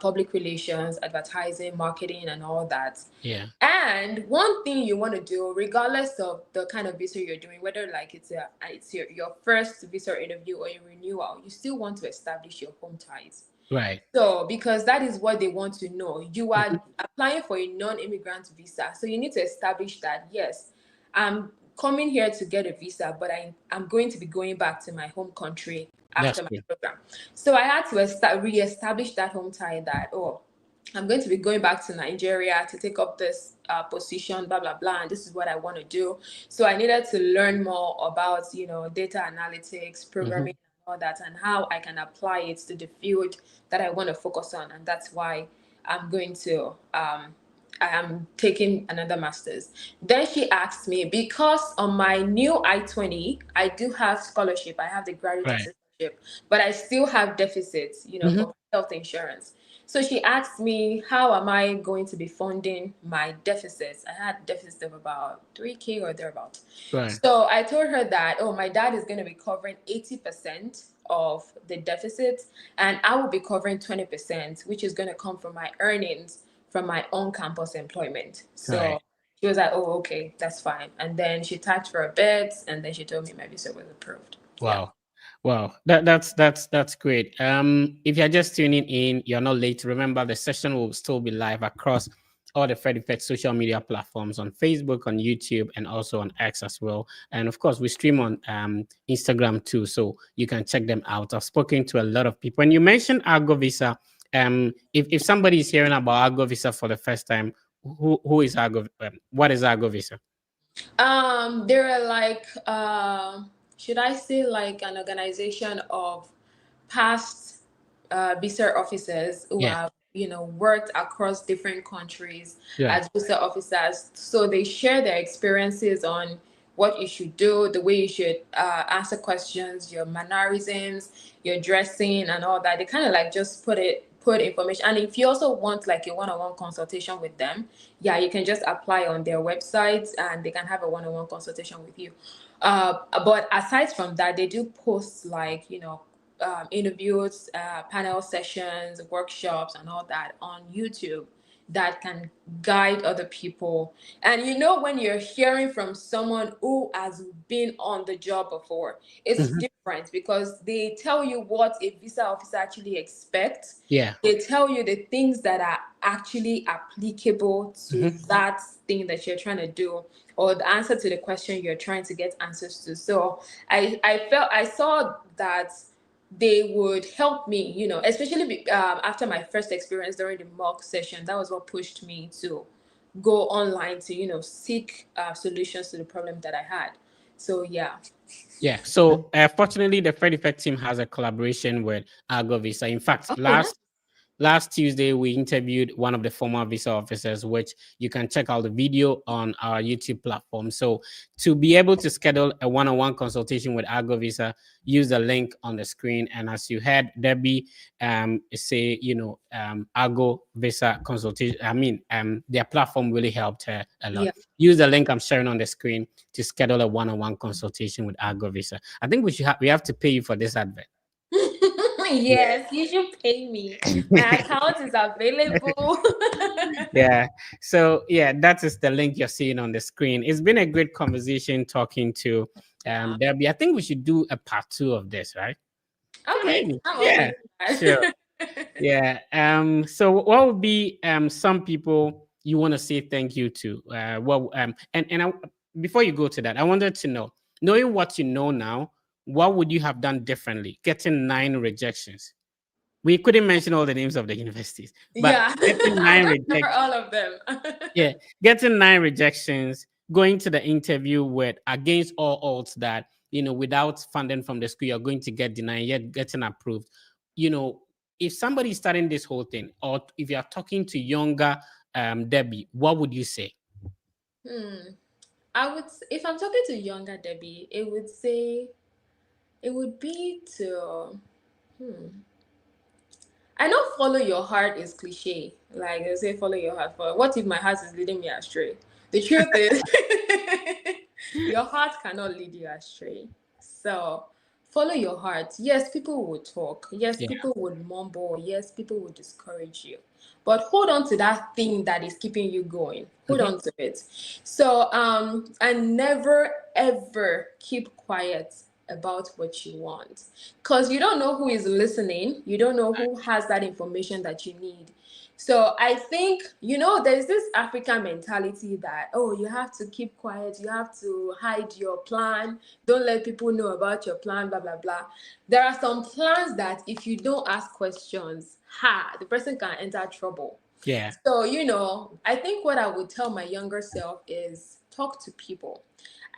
public relations, advertising, marketing, and all that. yeah. And one thing you want to do, regardless of the kind of visa you're doing, whether like it's your first visa interview or your renewal, you still want to establish your home ties. Right. So, because that is what they want to know. You Mhm. are applying for a non-immigrant visa. So you need to establish that, yes, I'm coming here to get a visa, but I'm going to be going back to my home country That's after my true. program. So I had to re-establish that home tie that, oh, I'm going to be going back to Nigeria to take up this position, blah, blah, blah. And this is what I want to do. So I needed to learn more about, data analytics, Mhm. programming, all that, and how I can apply it to the field that I want to focus on. And that's why I'm going to I am taking another master's. Then she asked me, because on my new I-20, I do have scholarship. I have the graduate Right. assistantship, but I still have deficits, Hmm. for health insurance. So she asked me, how am I going to be funding my deficits? I had deficits of about 3K or thereabout. Right. So I told her that, oh, my dad is going to be covering 80% of the deficits, and I will be covering 20%, which is going to come from my earnings from my own campus employment. Right. So she was like, oh, okay, that's fine. And then she typed for a bid, and then she told me my visa was approved. Yeah. Wow. Wow. That's great. If you're just tuning in, you're not late. Remember, the session will still be live across all the Fred Effect social media platforms on Facebook, on YouTube, and also on X as well. And of course, we stream on Instagram too, so you can check them out. I've spoken to a lot of people. And you mentioned Argo Visa. If somebody is hearing about Argo Visa for the first time, who is Argo? What is Argo Visa? There are like, should I say like an organization of past visa officers who Yeah. have, worked across different countries Yeah. as visa officers. So they share their experiences on what you should do, the way you should answer questions, your mannerisms, your dressing, and all that. They kind of like just put information. And if you also want like a one-on-one consultation with them, yeah, you can just apply on their website and they can have a one-on-one consultation with you. But aside from that, they do post like, interviews, panel sessions, workshops, and all that on YouTube that can guide other people. And when you're hearing from someone who has been on the job before, it's Mhm. different because they tell you what a visa officer actually expects. Yeah. They tell you the things that are actually applicable to Mhm. that thing that you're trying to do, or the answer to the question you're trying to get answers to. So I saw that they would help me, especially after my first experience during the mock session. That was what pushed me to go online to, seek solutions to the problem that I had. So yeah. Yeah. So fortunately, the Fred Effect team has a collaboration with Argo Visa. In fact, Oh, nice. last Tuesday we interviewed one of the former visa officers, which you can check out the video on our YouTube platform. So to be able to schedule a one-on-one consultation with Argo Visa, use the link on the screen. And as you heard Debbie say, Argo Visa consultation, their platform really helped her a lot. Yeah. Use the link I'm sharing on the screen to schedule a one-on-one consultation with Argo Visa. I think we have to pay you for this advert. Yes, you should pay me. My account is available. Yeah. So yeah, that is the link you're seeing on the screen. It's been a great conversation talking to Yeah. Debbie. I think we should do a part two of this, right? Yeah, Okay, maybe. I'm Yeah. open to Sure. that. Yeah. So what would be some people you want to say thank you to? Before you go to that, I wanted to know, knowing what you know now, what would you have done differently? Getting 9 rejections. We couldn't mention all the names of the universities, but Yeah, getting I nine don't remember rejections. all of them. Yeah, getting 9 rejections, going to the interview with against all odds that without funding from the school you're going to get denied, yet getting approved. You know, if somebody's starting this whole thing, or if you're talking to younger Debbie, what would you say? Hmm. If I'm talking to younger Debbie, it would be to, hmm. I know follow your heart is cliche. Like they say, follow your heart. For what if my heart is leading me astray? The truth is, your heart cannot lead you astray. So follow your heart. Yes, people will talk. Yes, Yeah. people would mumble. Yes, people will discourage you. But hold on to that thing that is keeping you going. Hold Mhm. on to it. So and never ever keep quiet about what you want, because you don't know who is listening. You don't know who has that information that you need. So I think, there's this African mentality that, oh, you have to keep quiet, you have to hide your plan, don't let people know about your plan, blah blah blah. There are some plans that if you don't ask questions, the person can enter trouble. Yeah. So, I think what I would tell my younger self is talk to people.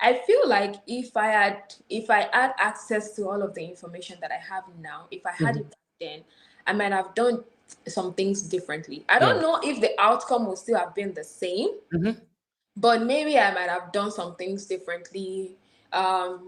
I feel like if I had access to all of the information that I have now, if I had Mhm. it back then, I might have done some things differently. I Yeah. don't know if the outcome will still have been the same, but maybe I might have done some things differently.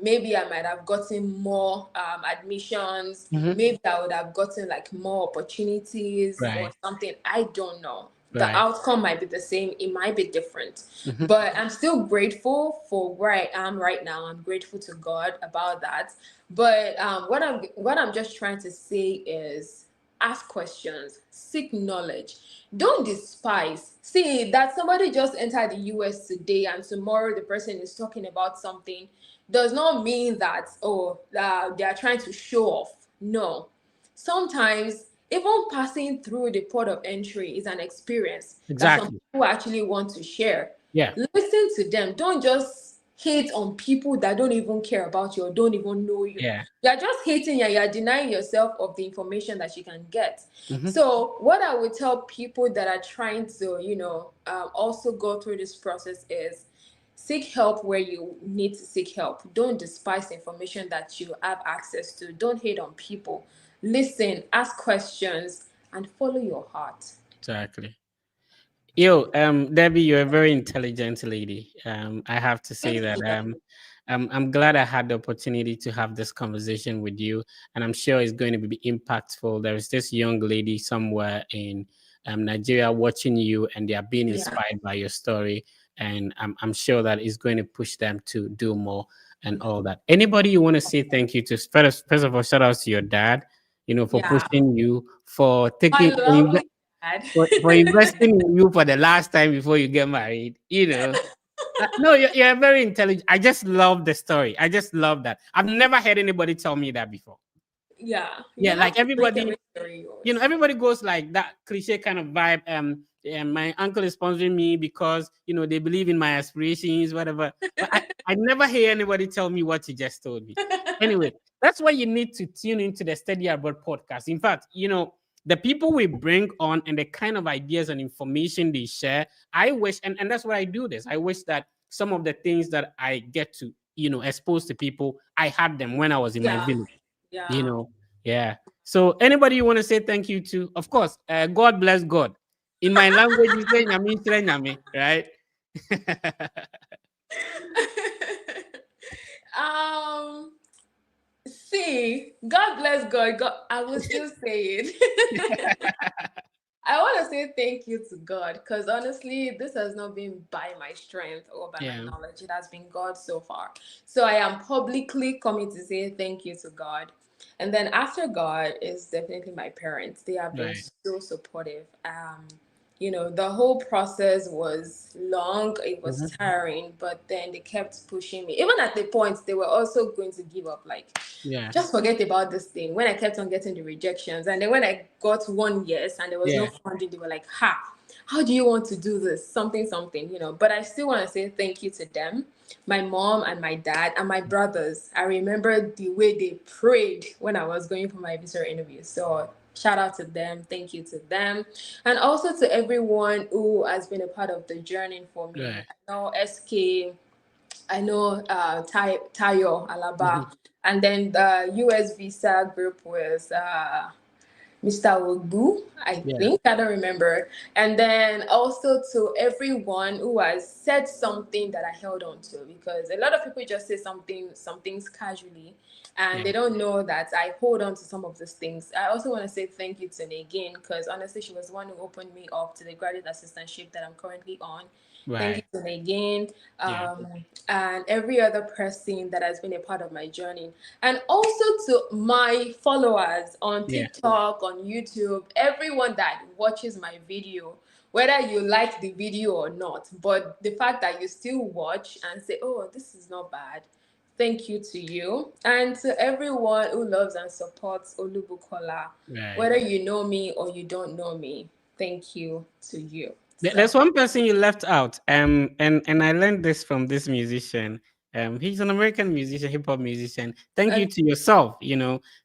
Maybe I might have gotten more admissions. Maybe I would have gotten like more opportunities or Right. something. I don't know. The Right. outcome might be the same. It might be different. But I'm still grateful for where I am right now. I'm grateful to God about that. But what I'm just trying to say is ask questions, seek knowledge. Don't despise. See that somebody just entered the US today and tomorrow the person is talking about something does not mean that, they are trying to show off. No. Sometimes even passing through the port of entry is an experience that some Exactly. people actually want to share. Yeah. Listen to them. Don't just hate on people that don't even care about you or don't even know you. Yeah. You're just hating and you're denying yourself of the information that you can get. So what I would tell people that are trying to, also go through this process is seek help where you need to seek help. Don't despise information that you have access to. Don't hate on people. Listen, ask questions, and follow your heart. Exactly. Yo, Debbie, you're a very intelligent lady. I have to say that. I'm glad I had the opportunity to have this conversation with you, and I'm sure it's going to be impactful. There is this young lady somewhere in Nigeria watching you, and they are being Yeah. inspired by your story, and I'm sure that it's going to push them to do more and all that. Anybody you want to say thank you to? First of all, shout out to your dad, for Yeah. pushing you, for My taking lovely dad. for investing in you for the last time before you get married. No, you're very intelligent. I just love the story. I just love that. I've never heard anybody tell me that before. Yeah. Yeah, You have like to break everybody, every story yours. everybody goes like that cliche kind of vibe. My uncle is sponsoring me because they believe in my aspirations, whatever. But I never hear anybody tell me what you just told me. Anyway, that's why you need to tune into the Steady Abroad podcast. In fact, the people we bring on and the kind of ideas and information they share, I wish, and that's why I do this. I wish that some of the things that I get to, expose to people, I had them when I was in my Yeah. village, you Yeah. know. Yeah. So anybody you want to say thank you to? Of course, God bless God. In my language, you say nyami, nyami, right? um See, God bless God. God, I will still say it. I want to say thank you to God because honestly, this has not been by my strength or by my Yeah. knowledge. It has been God so far. So I am publicly coming to say thank you to God. And then after God is definitely my parents. They have been Right. so supportive. The whole process was long, it was tiring, but then they kept pushing me. Even at the point, they were also going to give up, like, Yeah. just forget about this thing. When I kept on getting the rejections, and then when I got one yes and there was no Yeah. funding, they were like, how do you want to do this? Something. But I still want to say thank you to them, my mom and my dad and my brothers. I remember the way they prayed when I was going for my visa interview. So shout out to them. Thank you to them. And also to everyone who has been a part of the journey for me. Right. I know SK, I know Tayo Alaba, Mhm. and then the US visa group was Mr. Ogu, I Yeah. think. I don't remember. And then also to everyone who has said something that I held on to, because a lot of people just say some things casually, and Yeah. they don't know that I hold on to some of these things. I also want to say thank you to Negin, because honestly, she was the one who opened me up to the graduate assistantship that I'm currently on. Thank you Right. to Negin, Yeah. and every other person that has been a part of my journey. And also to my followers on Yeah. TikTok, on YouTube, everyone that watches my video, whether you like the video or not, but the fact that you still watch and say, oh, this is not bad. Thank you to you. And to everyone who loves and supports Olubukola, Right. whether you know me or you don't know me, thank you to you. So, There's one person you left out. And I learned this from this musician. He's an American musician, hip hop musician. Thank you and to yourself.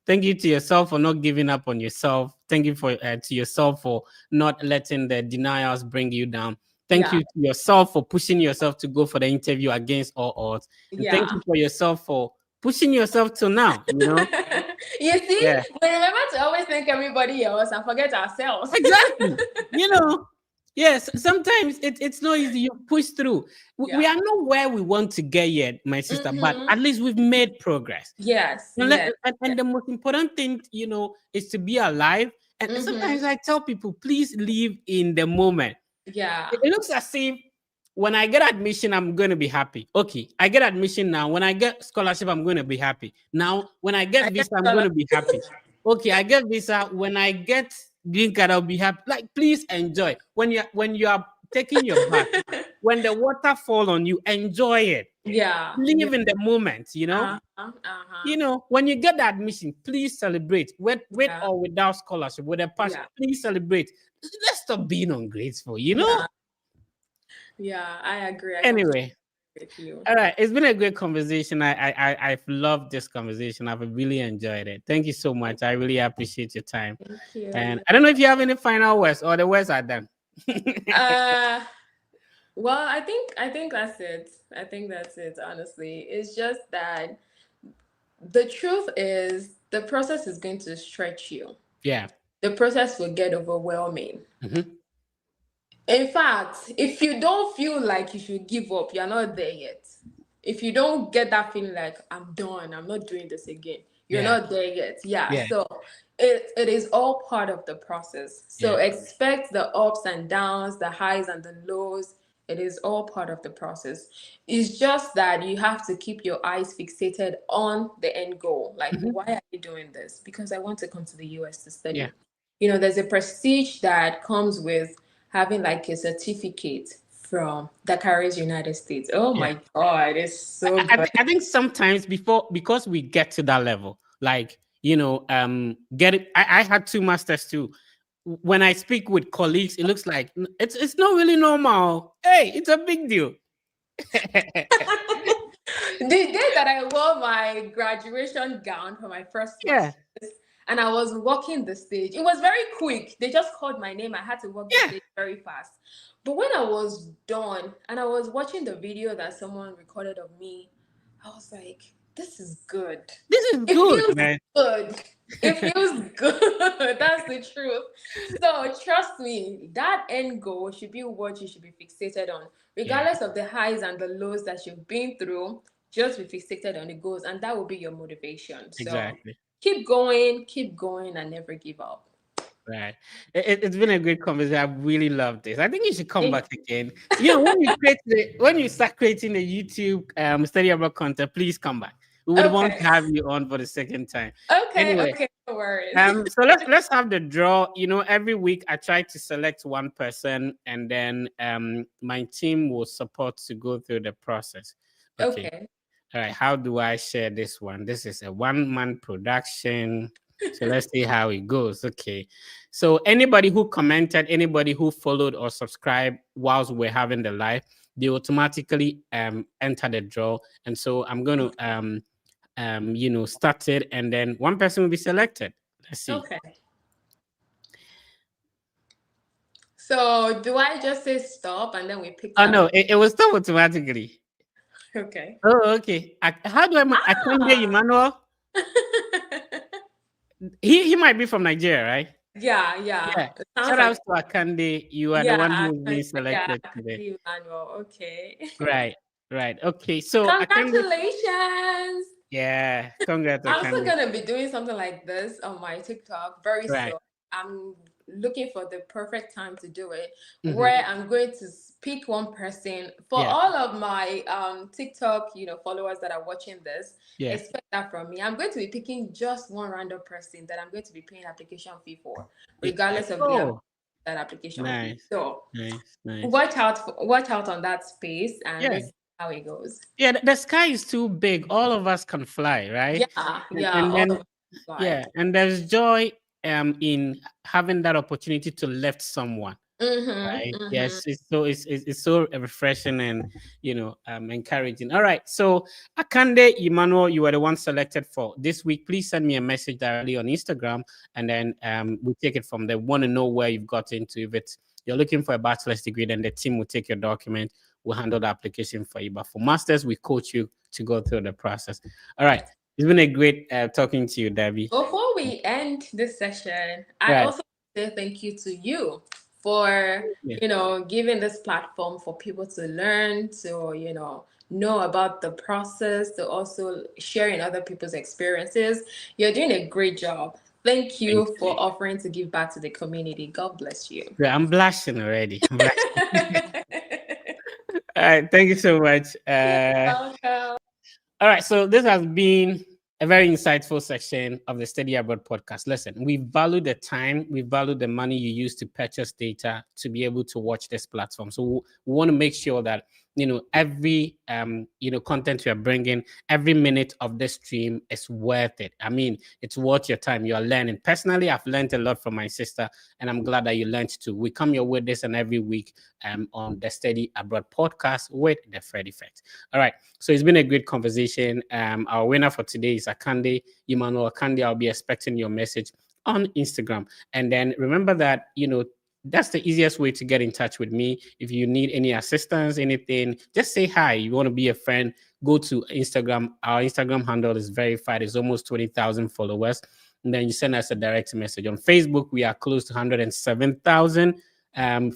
Thank you to yourself for not giving up on yourself. Thank you for to yourself for not letting the denials bring you down. Thank yeah, you to yourself for pushing yourself to go for the interview against all odds. And thank yeah. you for yourself for pushing yourself till now. You see, Yeah, we remember to always thank everybody else and forget ourselves. exactly. You know, yes, sometimes it's not easy. You push through. We Yeah. are not where we want to get yet, my sister, but Mm-hmm. at least we've made progress. Yes, And, yes. and the most important thing, is to be alive. And Mm-hmm. sometimes I tell people, please live in the moment. Yeah. It looks as if when I get admission, I'm going to be happy. Okay, I get admission now. When I get scholarship, I'm going to be happy. Now, when I get I guess visa, I'm going to be happy. Okay, I get visa. When I get green card, I'll be happy. Like, please enjoy. When you are taking your bath, when the water fall on you, enjoy it. yeah. Yeah. Live in the moment. Uh-huh. When you get the admission, please celebrate with Yeah. or without scholarship, with a pass. Yeah. Please celebrate. Let's stop being ungrateful. Yeah. Yeah. I agree. I completely Anyway, agree with you. all right. It's been a great conversation. I've loved this conversation. I've really enjoyed it. Thank you so much. I really appreciate your time. Thank And you. I don't know if you have any final words or the words are done. Uh well, I think that's it. I think that's it, honestly. It's just that the truth is the process is going to stretch you. Yeah. The process will get overwhelming. Mhm. In fact, if you don't feel like you should give up, you're not there yet. If you don't get that feeling like I'm done, I'm not doing this again, you're Yeah. not there yet. Yeah. Yeah. So it is all part of the process. So Yeah. expect the ups and downs, the highs and the lows. It is all part of the process. It's just that you have to keep your eyes fixated on the end goal. Like, Mhm. why are you doing this? Because I want to come to the US to Yeah. study. There's a prestige that comes with having like a certificate from that carries United States. Oh Yeah. my God, it's so good. I think sometimes because we get to that level, like get it. I had two masters too. When I speak with colleagues, it looks like it's not really normal. Hey, it's a big deal. The day that I wore my graduation gown for my first Yeah, master's and I was walking the stage, it was very quick. They just called my name. I had to walk the yeah. stage very fast. But when I was done and I was watching the video that someone recorded of me, I was like, this is good. This is It good, feels man. good. It feels good. That's the truth. So trust me, that end goal should be what you should be fixated on. Yeah, Regardless of the highs and the lows that you've been through, just be fixated on the goals, and that will be your motivation. So exactly. keep going, and never give up. Right. It's been a great conversation. I really love this. I think you should come Thank- back again. When you start creating the YouTube study abroad content, please come back. We would want Okay. to have you on for the second time. Okay. Anyway, Okay. No worries. so let's have the draw. Every week I try to select one person, and then my team will support to go through the process. Okay. Okay. All right. How do I share this one? This is a one-man production. So let's see how it goes. Okay. So anybody who commented, anybody who followed or subscribed whilst we're having the live, they automatically enter the draw. And so I'm going to start it, and then one person will be selected. Let's see. Okay. So do I just say stop and then we pick Oh some? no, it will stop automatically. Okay. Oh, okay. How do I Akande Ah. Emmanuel? He might be from Nigeria, right? Yeah, yeah. Yeah. It sounds Shout like out to Akande. You are the one yeah, who's been yeah, selected I can today. see Manuel. Okay. Right, right. Okay, so Akande, Congratulations. yeah, congrats, I'm still Akande. gonna be doing something like this on my TikTok very Right. soon. I'm looking for the perfect time to do it, Hmm. where I'm going to pick one person for Yeah, all of my TikTok, followers that are watching this. yeah. Expect that from me. I'm going to be picking just one random person that I'm going to be paying application fee for, Yeah. regardless of Oh, that application fee. nice, So nice, nice. watch out on that space, and Yeah, let's see how it goes. yeah. The sky is too big. All of us can fly, right? Yeah, And, yeah, and all then of yeah, like. and there's joy in having that opportunity to lift someone. Mm-hmm, Right. mm-hmm. Yes. It's so refreshing and encouraging. All right. So Akande Emmanuel, you were the one selected for this week. Please send me a message directly on Instagram, and then we'll take it from there. Want to know where you've got into. If it's you're looking for a bachelor's degree, then the team will take your document. We'll handle the application for you. But for masters, we coach you to go through the process. All right. It's been a great talking to you, Debbie. Before we end this session, I Right. also say thank you to you for, Yeah. giving this platform for people to learn, to, know about the process, to also sharing other people's experiences. You're doing a great job. Thank Thank you for you. offering to give back to the community. God bless you. Yeah, I'm blushing already. I'm blushing. All right. Thank you so much. Welcome. All right, so this has been a very insightful section of the Study Abroad podcast. Listen, we value the time, we value the money you use to purchase data to be able to watch this platform. So we want to make sure that every content we are bringing, every minute of the stream is worth it. I mean, it's worth your time. You are learning. Personally, I've learned a lot from my sister, and I'm glad that you learned too. We come your way this and every week on the Study Abroad podcast with the Fred Effect. All right. So it's been a great conversation. Our winner for today is Akande. Emmanuel Akande, I'll be expecting your message on Instagram. And then remember that, that's the easiest way to get in touch with me. If you need any assistance, anything, just say hi. You want to be a friend, go to Instagram. Our Instagram handle is verified. It's almost 20,000 followers. And then you send us a direct message. On Facebook, we are close to 107,000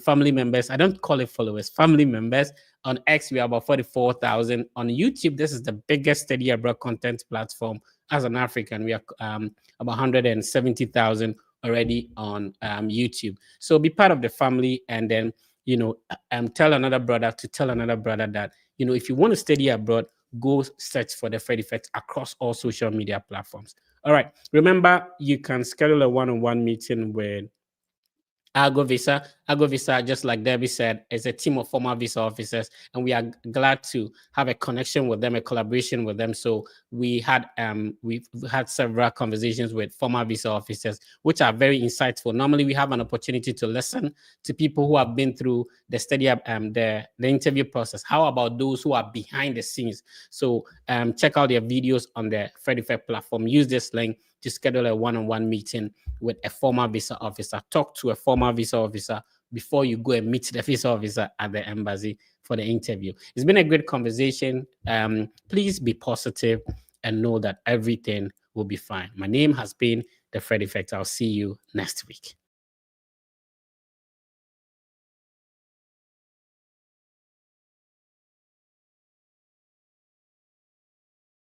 family members. I don't call it followers, family members. On X, we are about 44,000. On YouTube, this is the biggest Study Abroad content platform. As an African, we are about 170,000 already on YouTube. So be part of the family, and then tell another brother to tell another brother that if you want to study abroad, go search for the Fred Effect across all social media platforms. All right. Remember, you can schedule a one-on-one meeting with Argo Visa. Argo Visa, just like Debbie said, is a team of former visa officers, and we are glad to have a connection with them, a collaboration with them. So we've had several conversations with former visa officers, which are very insightful. Normally, we have an opportunity to listen to people who have been through the study, the interview process. How about those who are behind the scenes? So check out their videos on the Fred Effect platform. Use this link to schedule a one-on-one meeting with a former visa officer. Talk to a former visa officer before you go and meet the visa officer at the embassy for the interview. It's been a great conversation. Please be positive and know that everything will be fine. My name has been The Fred Effect. I'll see you next week.